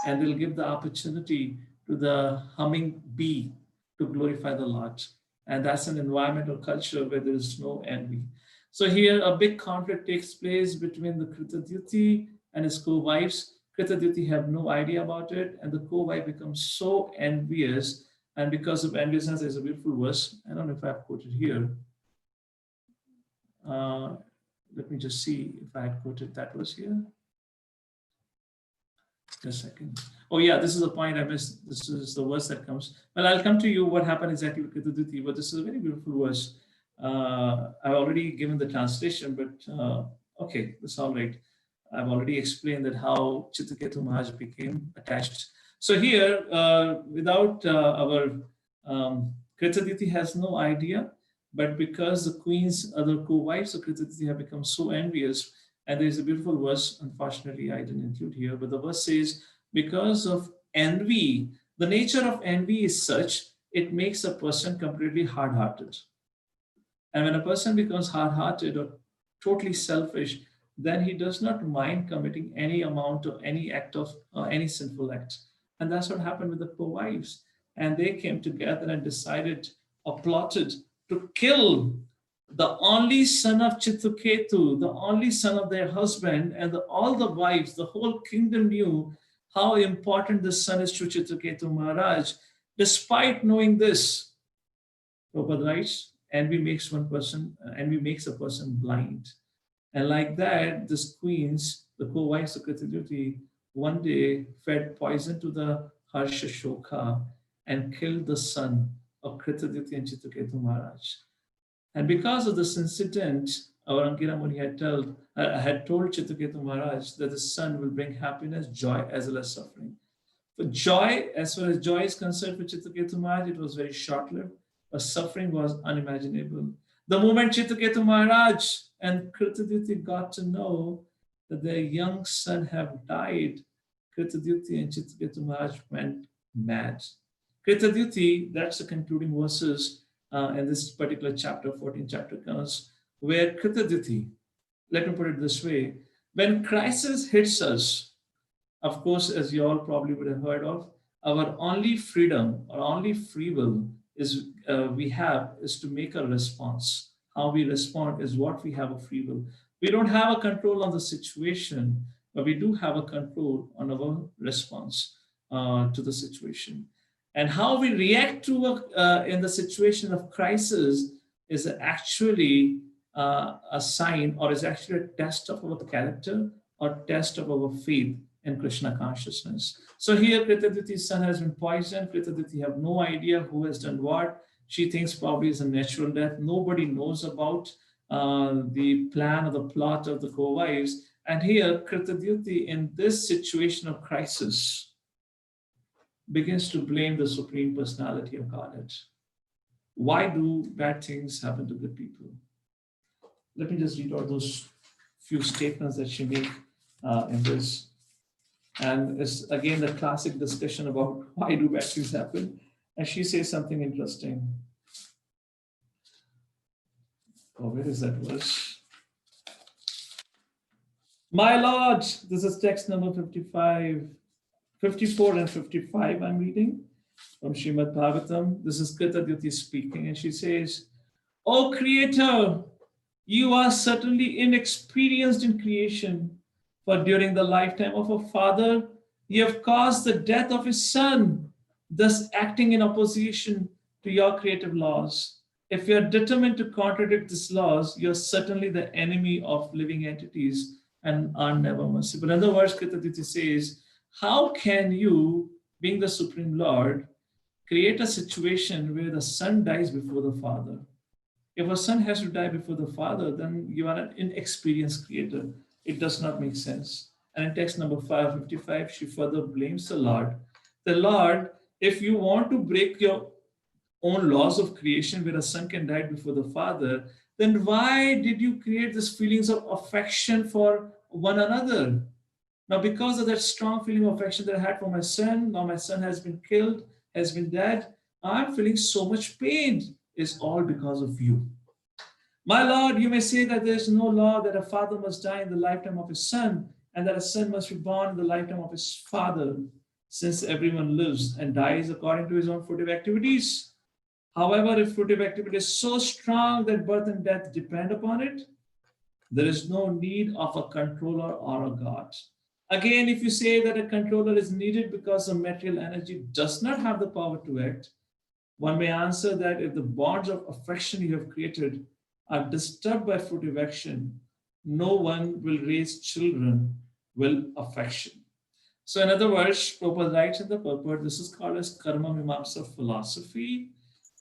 and they'll give the opportunity to the humming bee to glorify the Lord. And that's an environmental culture where there is no envy. So here a big conflict takes place between the Kritadyuti and his co-wives. Kritadyuti have no idea about it, and the co-wife becomes so envious. And because of enviousness, there's a beautiful verse. I don't know if I've quoted here. Let me just see if I had quoted that verse here. Just a second. Oh yeah, this is the point I missed. This is the verse that comes. Well, I'll come to you what happened exactly with Kritadyuti, but this is a very beautiful verse. I've already given the translation, but okay, that's all right. I've already explained that how Citraketu Maharaj became attached. So here, without our Kritaditi has no idea, but because the queen's other co-wives of Kritaditi have become so envious, and there is a beautiful verse, unfortunately I didn't include here, but the verse says, because of envy, the nature of envy is such, it makes a person completely hard-hearted. And when a person becomes hard-hearted or totally selfish, then he does not mind committing any amount of any act of any sinful act. And that's what happened with the co-wives. And they came together and decided or plotted to kill the only son of Citraketu, the only son of their husband, and all the wives, the whole kingdom knew how important this son is to Citraketu Maharaj. Despite knowing this, Prabhupada writes, envy makes a person blind. And like that, this queens, the co-wives of Kritaditi, one day fed poison to the Harsha Shoka and killed the son of Kritaditi and Citraketu Maharaj. And because of this incident, our Ankira Muni had told Citraketu Maharaj that the son will bring happiness, joy, as well as suffering. For joy, as far as joy is concerned for Citraketu Maharaj, it was very short-lived, but suffering was unimaginable. The moment Citraketu Maharaj and Kritaditi got to know that their young son have died, Kritaditi and Citraketu Maharaj went mad. Kritaditi, that's the concluding verses in this particular chapter, 14th chapter comes, where Kritaditi, let me put it this way, when crisis hits us, of course, as you all probably would have heard of, our only freedom or only free will is is to make a response. How we respond is what we have a free will. We don't have a control on the situation, but we do have a control on our response to the situation. And how we react to in the situation of crisis is actually a sign, or is actually a test of our character or test of our faith in Krishna consciousness. So here Kritaditi's son has been poisoned. Kritaditi have no idea who has done what. She thinks probably it's a natural death. Nobody knows about the plan or the plot of the co-wives. And here Kritaditi, in this situation of crisis, begins to blame the Supreme Personality of Godhead. Why do bad things happen to good people? Let me just read out those few statements that she made in this. And it's again the classic discussion about why do bad things happen. And she says something interesting. Oh, where is that verse? My Lord, this is text number 54 and 55 I'm reading from Srimad Bhagavatam. This is Kritaditi speaking, and she says, O Creator, you are certainly inexperienced in creation, for during the lifetime of a father, you have caused the death of his son, thus acting in opposition to your creative laws. If you are determined to contradict these laws, you are certainly the enemy of living entities and are never merciful. In other words, Kritaditi says, how can you, being the Supreme Lord, create a situation where the son dies before the father? If a son has to die before the father, then you are an inexperienced creator. It does not make sense. And in text number 555, she further blames the Lord. The Lord, if you want to break your own laws of creation where a son can die before the father, then why did you create these feelings of affection for one another? Now, because of that strong feeling of affection that I had for my son, now my son has been killed, has been dead, I'm feeling so much pain. It's all because of you. My Lord, you may say that there's no law that a father must die in the lifetime of his son, and that a son must be born in the lifetime of his father, since everyone lives and dies according to his own fruitive activities. However, if fruitive activity is so strong that birth and death depend upon it, there is no need of a controller or a God. Again, if you say that a controller is needed because the material energy does not have the power to act, one may answer that if the bonds of affection you have created are disturbed by fruitive action, no one will raise children with affection. So in other words, Prabhupada writes in the purport, this is called as Karma Mimamsa philosophy,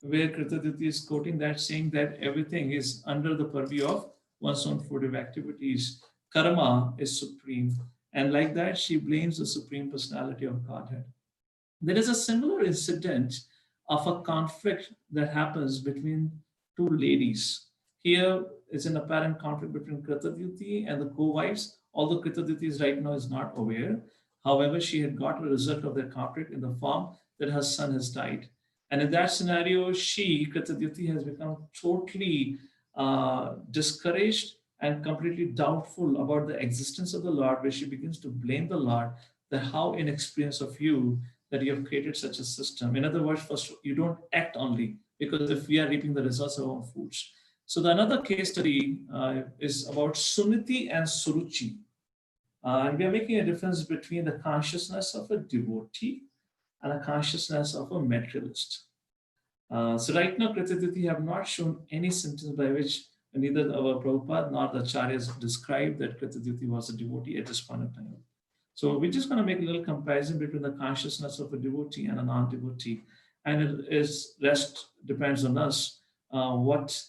where Kritaditi is quoting that, saying that everything is under the purview of one's own fruitive activities. Karma is supreme. And like that, she blames the Supreme Personality of Godhead. There is a similar incident of a conflict that happens between two ladies. Here is an apparent conflict between Kritadyuti and the co-wives, although Kritadyuti right now is not aware. However, she had got a result of their conflict in the form that her son has died. And in that scenario, Kritadyuti, has become totally discouraged and completely doubtful about the existence of the Lord, where she begins to blame the Lord that how inexperienced of you that you have created such a system. In other words, first, you don't act only, because if we are reaping the results of our own foods. So the another case study is about Suniti and Suruchi. And we are making a difference between the consciousness of a devotee and a consciousness of a materialist. So right now, Kritadyuti have not shown any symptoms by which neither our Prabhupada nor the Acharyas described that Kritadyuti was a devotee at this point of time. So we're just going to make a little comparison between the consciousness of a devotee and a non-devotee. And it is rest depends on us what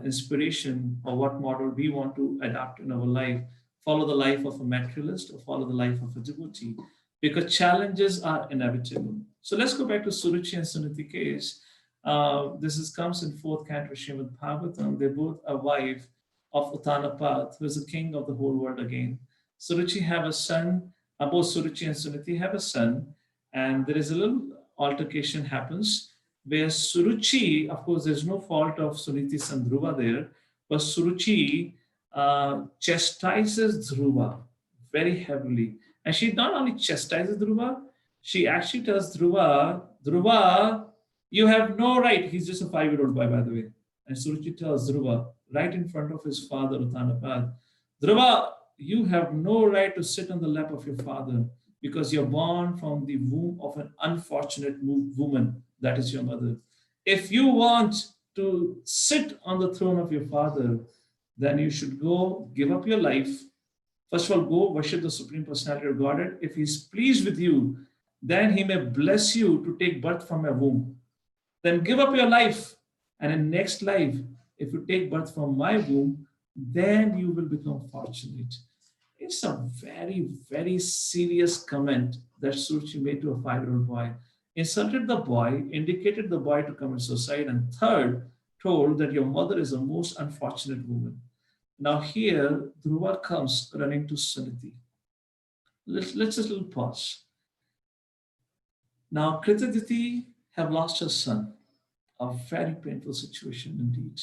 inspiration or what model we want to adopt in our life. Follow the life of a materialist or follow the life of a devotee, because challenges are inevitable. So let's go back to Suruchi and Suniti case. Comes in 4th canto Srimad Bhagavatam. They both are wife of Uttanapada, who is the king of the whole world again. Suruchi have a son. Both Suruchi and Suniti have a son, and there is a little altercation happens where Suruchi, of course, there's no fault of Suniti's son Dhruva there, but Suruchi chastises Dhruva very heavily. And she not only chastises Dhruva, she actually tells Dhruva, Dhruva, you have no right. He's just a 5-year-old boy, by the way. And Suruchi tells Dhruva, right in front of his father, Uttanapad, Dhruva, you have no right to sit on the lap of your father, because you're born from the womb of an unfortunate woman, that is your mother. If you want to sit on the throne of your father, then you should go give up your life. First of all, go worship the Supreme Personality of Godhead. If he's pleased with you, then he may bless you to take birth from your womb. Then give up your life. And in next life, if you take birth from my womb, then you will become fortunate. It's a very, very serious comment that Suruchi made to a 5-year-old boy. Insulted the boy, indicated the boy to commit suicide, and third, told that your mother is a most unfortunate woman. Now here, Dhruva comes running to Suniti. Let's just a little pause. Now, Kritadyuti have lost her son. A very painful situation indeed.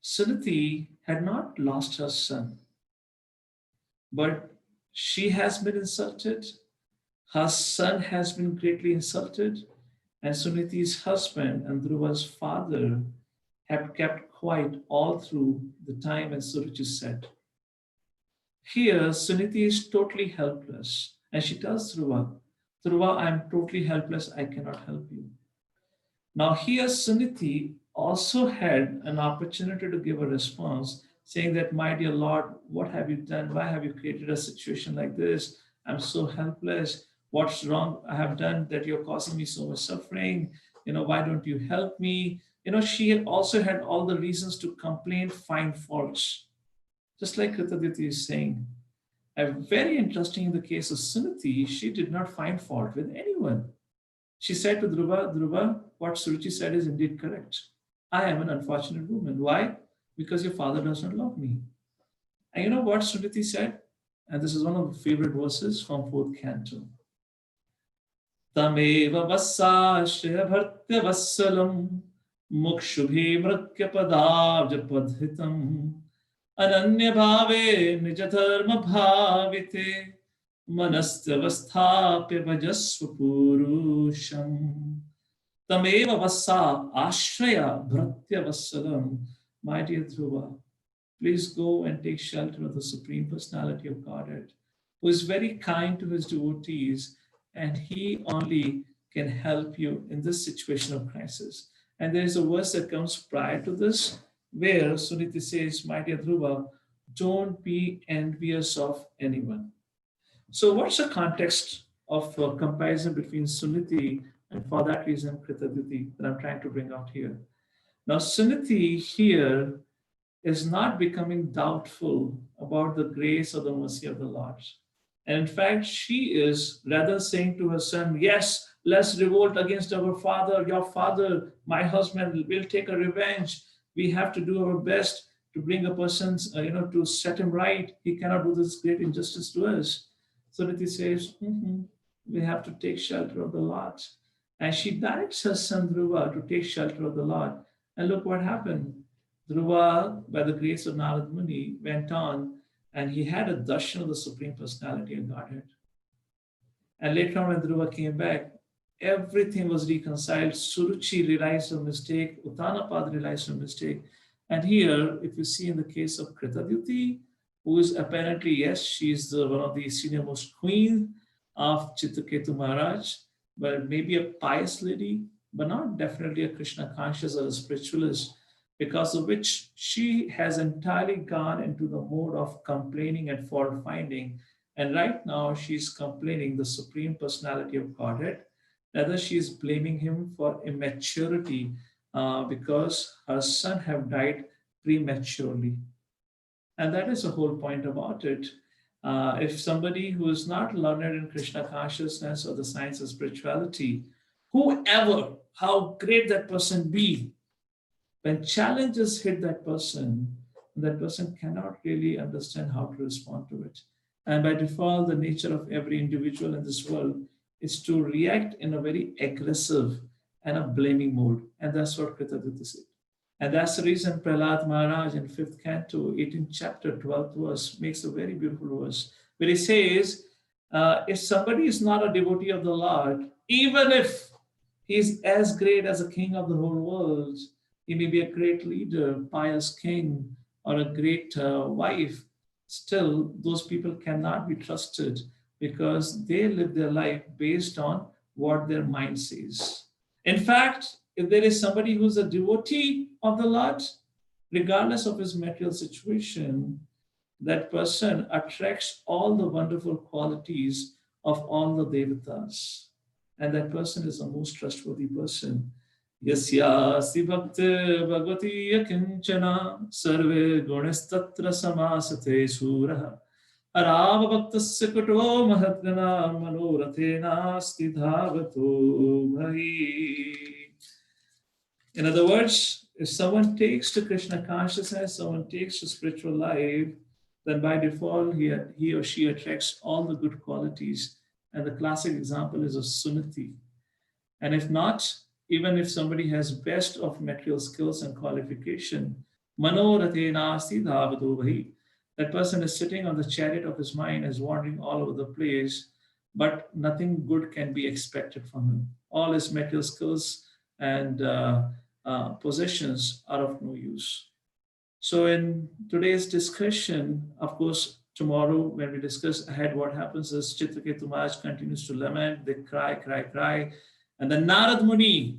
Suniti had not lost her son, but she has been insulted. Her son has been greatly insulted, and Suniti's husband and Dhruva's father have kept quiet all through the time, as Suruchi said. Here, Suniti is totally helpless, and she tells Dhruva, Dhruva, I'm totally helpless, I cannot help you. Now here, Suniti also had an opportunity to give a response, saying that, my dear Lord, what have you done? Why have you created a situation like this? I'm so helpless. What's wrong I have done that you're causing me so much suffering? Why don't you help me? She also had all the reasons to complain, find faults. Just like Kritadyuti is saying. Very interesting in the case of Suniti, she did not find fault with anyone. She said to Dhruva, Dhruva, what Suruchi said is indeed correct. I am an unfortunate woman. Why? Because your father does not love me. And you know what Suniti said? And this is one of the favorite verses from 4th canto. Tameva vassashraya bhartya vassalam mukshubhi mritya padavjapadhitam ananya bhave nijadharma bhavite Manastvasthapya vajasva purusham Tameva vassa ashraya bhratya vassalam. My dear Dhruva, please go and take shelter of the Supreme Personality of Godhead, who is very kind to his devotees, and he only can help you in this situation of crisis. And there is a verse that comes prior to this, where Suniti says, my dear Dhruva, don't be envious of anyone. So what's the context of comparison between Suniti and, for that reason, Kritadyuti that I'm trying to bring out here? Now, Suniti here is not becoming doubtful about the grace or the mercy of the Lord. And in fact, she is rather saying to her son, yes, let's revolt against our father, your father, my husband will take a revenge. We have to do our best to bring a person, to set him right. He cannot do this great injustice to us. So Riti says, we have to take shelter of the Lord. And she directs her son Dhruva to take shelter of the Lord. And look what happened. Dhruva, by the grace of Narad Muni, went on and he had a darshan of the Supreme Personality of Godhead. And later on, when Dhruva came back, everything was reconciled. Suruchi realized her mistake, Uttanapad realized her mistake. And here, if you see in the case of Kritadyuti, who is apparently, yes, she's one of the senior most queens of Citraketu Maharaj, but maybe a pious lady, but not definitely a Krishna conscious or a spiritualist, because of which she has entirely gone into the mode of complaining and fault finding. And right now she's complaining the Supreme Personality of Godhead. Rather, she's blaming him for immaturity because her son have died prematurely. And that is the whole point about it. If somebody who is not learned in Krishna consciousness or the science of spirituality, whoever, how great that person be, when challenges hit that person cannot really understand how to respond to it. And by default, the nature of every individual in this world is to react in a very aggressive and a blaming mode. And that's what Kritadyuti said. And that's the reason Prahlad Maharaj in 5th canto, 18th chapter, 12th verse, makes a very beautiful verse, where he says, if somebody is not a devotee of the Lord, even if he is as great as a king of the whole world, he may be a great leader, pious king, or a great wife, still those people cannot be trusted because they live their life based on what their mind says. In fact, if there is somebody who's a devotee of the Lord, regardless of his material situation, that person attracts all the wonderful qualities of all the devatas. And that person is the most trustworthy person. Yasyasi bhakti bhagavati yakinchana sarve gunestatra samasate suraha arava bhaktasya kuto mahatgana manorathena stidhavato bhai. In other words, if someone takes to Krishna consciousness, someone takes to spiritual life, then by default, he or she attracts all the good qualities. And the classic example is of Suniti. And if not, even if somebody has best of material skills and qualification, manorathena stidhavato bhai, that person is sitting on the chariot of his mind, is wandering all over the place, but nothing good can be expected from him. All his material skills and possessions are of no use. So in today's discussion, of course, tomorrow when we discuss ahead what happens is Citraketu Maharaj continues to lament, they cry, cry, cry. And then Narad Muni,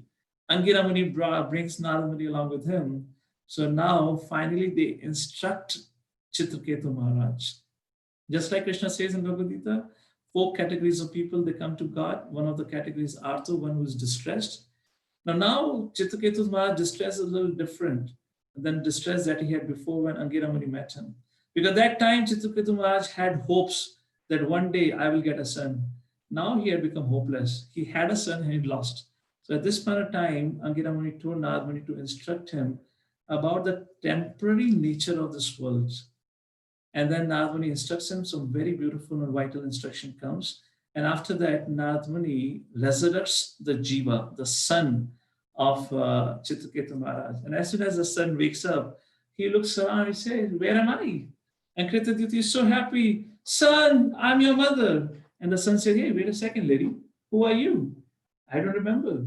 Angira Muni brings Narad Muni along with him. So now finally they instruct Citraketu Maharaj. Just like Krishna says in Bhagavad Gita, 4 categories of people, they come to God. One of the categories is Artha, one who is distressed. Now Citraketu Maharaj distress is a little different than distress that he had before when Angira Muni met him. Because that time Citraketu Maharaj had hopes that one day I will get a son. Now he had become hopeless. He had a son and he lost. So at this point of time, Angira Muni told Narad Muni to instruct him about the temporary nature of this world. And then Narad Muni instructs him, some very beautiful and vital instruction comes. And after that, Narad Muni resurrects the Jiva, the son of Citraketu Maharaj. And as soon as the son wakes up, he looks around, he says, where am I? And Kritadyuti is so happy, son, I'm your mother. And the son said, hey, wait a second, lady, who are you? I don't remember.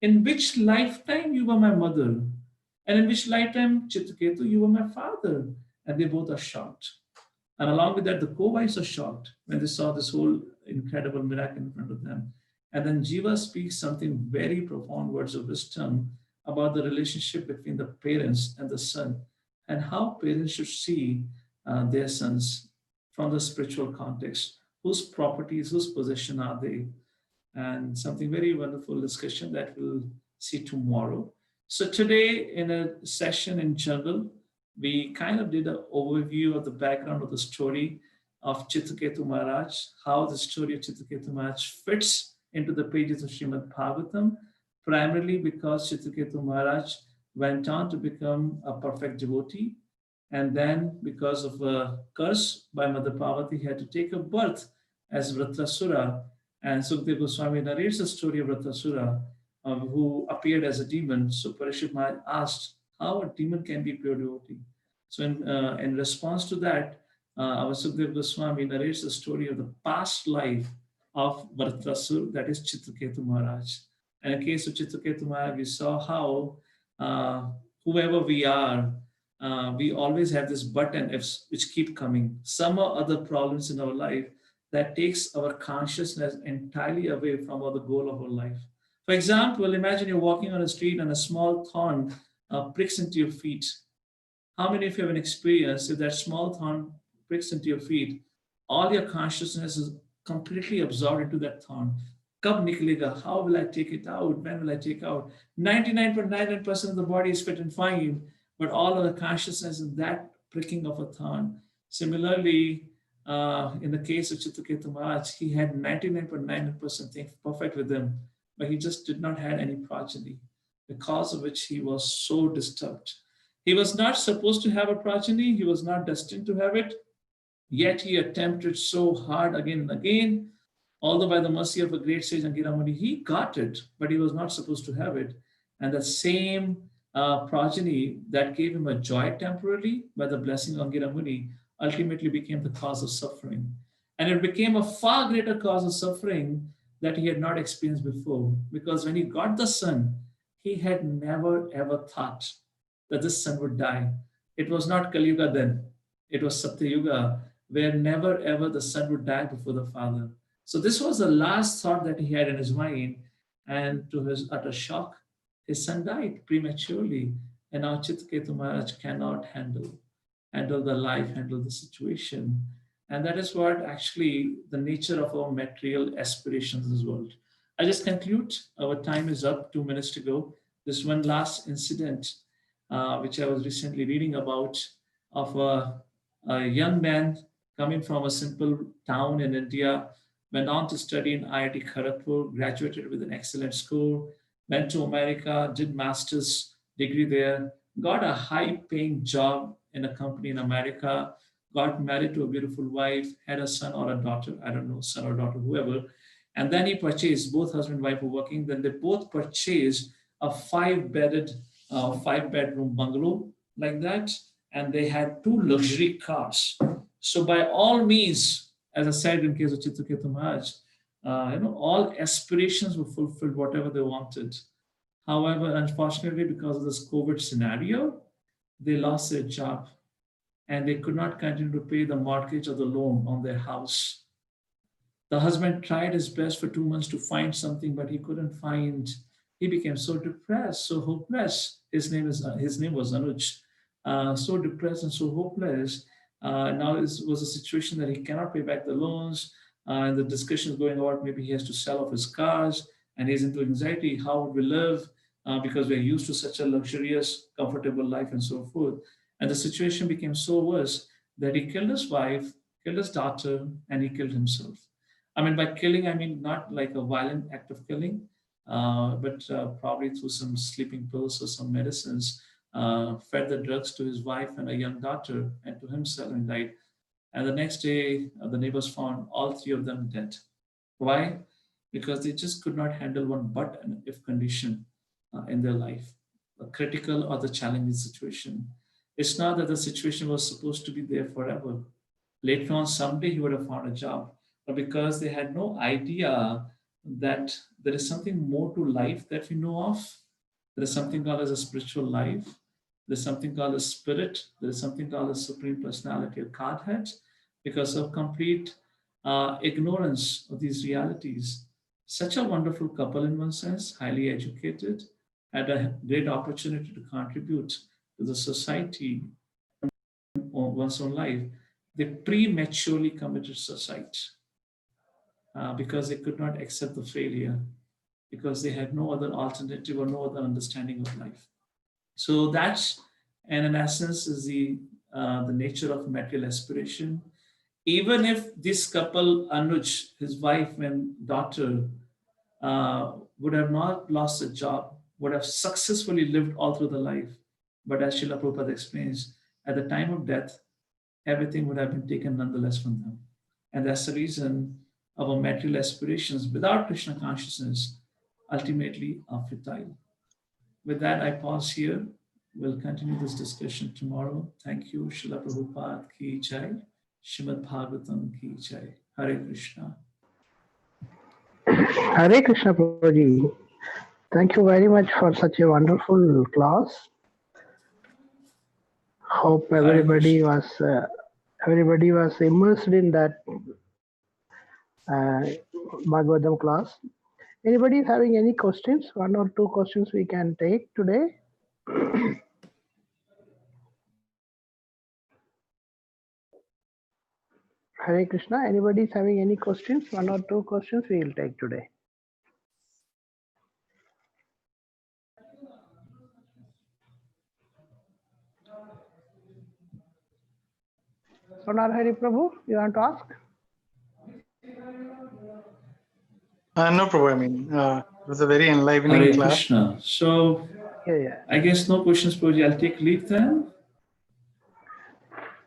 In which lifetime you were my mother? And in which lifetime, Citraketu, you were my father? And they both are shocked. And along with that, the co-wives are shocked when they saw this whole incredible miracle in front of them. And then Jiva speaks something very profound words of wisdom about the relationship between the parents and the son, and how parents should see their sons from the spiritual context. Whose properties, whose possession are they? And something very wonderful discussion that we'll see tomorrow. So today in a session in general, we kind of did an overview of the background of the story of Citraketu Maharaj, how the story of Citraketu Maharaj fits into the pages of Srimad Bhagavatam, primarily because Citraketu Maharaj went on to become a perfect devotee. And then, because of a curse by Mother Parvati, he had to take a birth as Vritrasura. And Sukadeva Goswami narrates the story of Vritrasura, who appeared as a demon. So Parashit Maharaj asked how a demon can be pure devotee. So in response to that, our Sukadeva Goswami narrates the story of the past life of Vritrasura, that is Citraketu Maharaj. And in the case of Citraketu Maharaj, we saw how whoever we are, we always have this but and ifs which keep coming. Some or other problems in our life that takes our consciousness entirely away from the goal of our life. For example, imagine you're walking on a street and a small thorn pricks into your feet. How many of you have an experience if that small thorn pricks into your feet, all your consciousness is completely absorbed into that thorn? Kab niklega? How will I take it out? When will I take out? 99.99% of the body is fit and fine, but all of the consciousness is that pricking of a thorn. Similarly, in the case of Citraketu Maharaj, he had 99.99% things perfect with him, but he just did not have any progeny, because of which he was so disturbed. He was not supposed to have a progeny, he was not destined to have it, yet he attempted so hard again and again. Although by the mercy of a great sage Angira Muni, he got it, but he was not supposed to have it. And the same progeny that gave him a joy temporarily by the blessing of Angira Muni ultimately became the cause of suffering. And it became a far greater cause of suffering that he had not experienced before. Because when he got the son, he had never ever thought that this son would die. It was not Kali Yuga then, it was Satya Yuga, where never ever the son would die before the father. So this was the last thought that he had in his mind, and to his utter shock, his son died prematurely, and now Citraketu Maharaj cannot handle the life, handle the situation. And that is what actually the nature of our material aspirations in this world. I just conclude, our time is up, 2 minutes to go. This one last incident, which I was recently reading about, of a young man coming from a simple town in India, went on to study in IIT Kharagpur, graduated with an excellent score, went to America, did master's degree there, got a high-paying job in a company in America, got married to a beautiful wife, had a son or a daughter, I don't know, son or daughter, whoever. And then he purchased, both husband and wife were working, then they both purchased a 5-bedroom bungalow like that, and they had 2 luxury cars. So by all means, as I said in case of Citraketu Maharaj, all aspirations were fulfilled, whatever they wanted. However, unfortunately, because of this COVID scenario, they lost their job and they could not continue to pay the mortgage or the loan on their house. The husband tried his best for 2 months to find something, but he couldn't find. He became so depressed, so hopeless. His name was Anuj. So depressed and so hopeless. Now it was a situation that he cannot pay back the loans. And the discussion is going about maybe he has to sell off his cars, and he's into anxiety. How would we live? Because we're used to such a luxurious, comfortable life and so forth. And the situation became so worse that he killed his wife, killed his daughter, and he killed himself. I mean, by killing, I mean not like a violent act of killing, but probably through some sleeping pills or some medicines, fed the drugs to his wife and a young daughter and to himself, and died. And the next day, the neighbors found all 3 of them dead. Why? Because they just could not handle one but and if condition in their life, a critical or the challenging situation. It's not that the situation was supposed to be there forever. Later on, someday he would have found a job, but because they had no idea that there is something more to life that we know of, there is something called as a spiritual life. There's something called a spirit. There is something called a supreme personality or Godhead. Because of complete ignorance of these realities, such a wonderful couple in one sense, highly educated, had a great opportunity to contribute to the society or one's own life. They prematurely committed suicide because they could not accept the failure, because they had no other alternative or no other understanding of life. So that's and in essence is the nature of material aspiration. Even if this couple, Anuj, his wife and daughter, would have not lost a job, would have successfully lived all through the life. But as Srila Prabhupada explains, at the time of death, everything would have been taken nonetheless from them. And that's the reason our material aspirations without Krishna consciousness ultimately are futile. With that, I pause here. We'll continue this discussion tomorrow. Thank you. Srila Prabhupada ki jai. Srimad Bhagavatam ki jai. Hare Krishna. Hare Krishna Prabhuji. Thank you very much for such a wonderful class. Hope everybody was immersed in that Bhagavatam class. Anybody having any questions? One or two questions we can take today. Hare Krishna. Anybody is having any questions? One or two questions we will take today. Sundar Hari Prabhu, you want to ask? No problem. I mean, it was a very enlivening Hare class. Krishna. So, Yeah. I guess no questions, Prabhuji. I'll take leave then.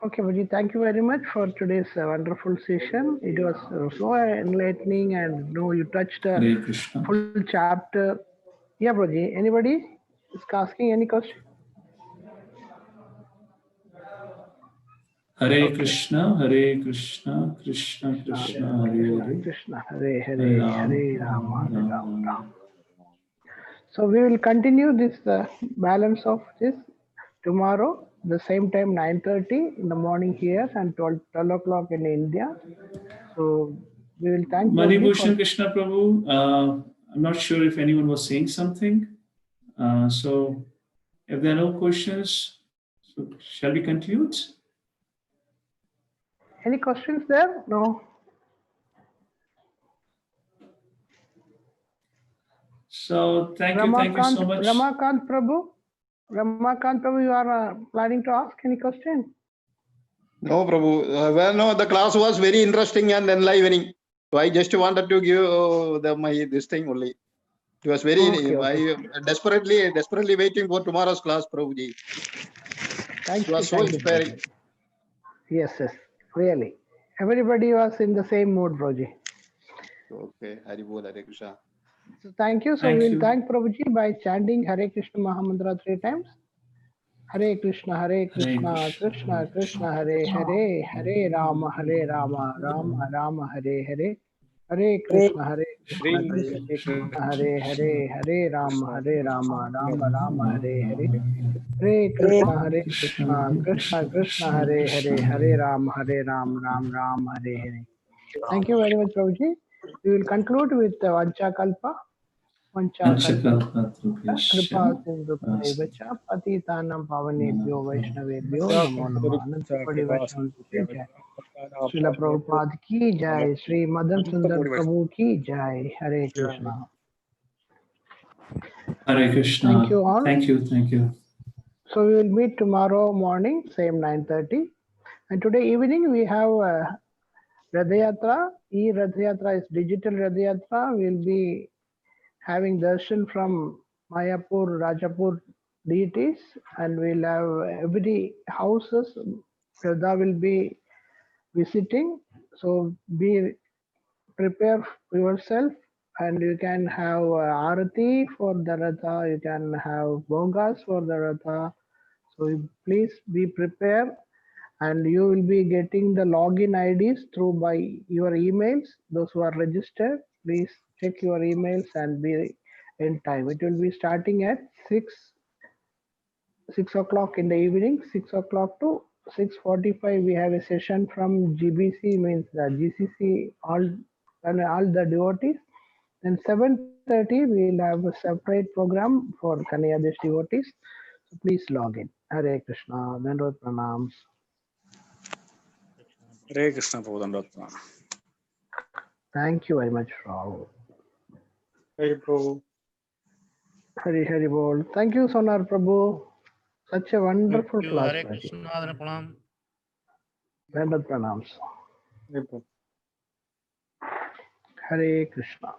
Okay, Prabhuji, thank you very much for today's wonderful session. It was so enlightening, and you touched a Hare Krishna. full chapter. Yeah, Prabhuji, anybody is asking any question? Hare Krishna, Hare Krishna, Krishna Krishna, Hare Hare, Krishna, Hare Hare, Hare Hare Rama, Rama, Hare Rama Rama. Rama. So we will continue this balance of this tomorrow, the same time 9:30 in the morning here and 12 o'clock in India. So we will thank Prabhuji Manibhushan Krishna Prabhu, I'm not sure if anyone was saying something. So if there are no questions, so shall we conclude? Any questions there? No. So thank you so much. Ramakant Prabhu, you are planning to ask any question? No, Prabhu. Well, no, the class was very interesting and enlivening. So I just wanted to give this thing only. It was very. Okay. I desperately waiting for tomorrow's class, Prabhuji. Thank It you. was so inspiring. Yes, really. Everybody was in the same mood, Prabhuji. Okay, Hari Bol, Hare Krishna. So thank you. So we will thank Prabhuji by chanting Hare Krishna Mahamantra 3 times. Hare Krishna, Krishna Krishna, Hare Hare, Hare Rama, Rama Rama, Hare Hare. Hare Krishna, Krishna Hare Hare, Hare Rama, Rama Rama, Hare Hare. Hare Krishna, Krishna Krishna, Hare Hare, Hare Rama, Rama Hare Hare. Thank you very much, Prabhuji. We will conclude with Vanchakalpa. Vanchakalpa Kripa Sindhu Vacha Patitanam Pavanebhyo Vaishnavebhyo Namo Namo Anantapadi Vaishnava ki Jai. Srila Prabhupada ki Jai. Sri Madan Sundar Prabhu ki Jai. Hare Krishna. Hare Krishna. Thank you all. Thank you. So we will meet tomorrow morning, same 9:30. And today evening we have Radhayatra. E-Radhayatra is digital Radhayatra. We will be having darshan from Mayapur, Rajapur deities, and we'll have every houses Shraddha will be visiting. So prepare yourself, and you can have Arati for the Ratha, you can have Bhogas for the Ratha. So please be prepared, and you will be getting the login IDs through by your emails. Those who are registered, please check your emails and be in time. It will be starting at 6 o'clock in the evening, 6 o'clock to 6:45. We have a session from GBC, means the GCC, all the devotees. Then 7:30 we will have a separate program for Kanyadesh devotees. So please log in. Hare Krishna. Dandavata Pranams. Hare Krishna Prabhu. Thank you very much, Rahul. Hari Prabhu. Hari Bol. Thank you, Sonar Prabhu. Such a wonderful Thank you. class, Hare Raji. Krishna, Hare Pranam. Dandad pranams. Hare Krishna.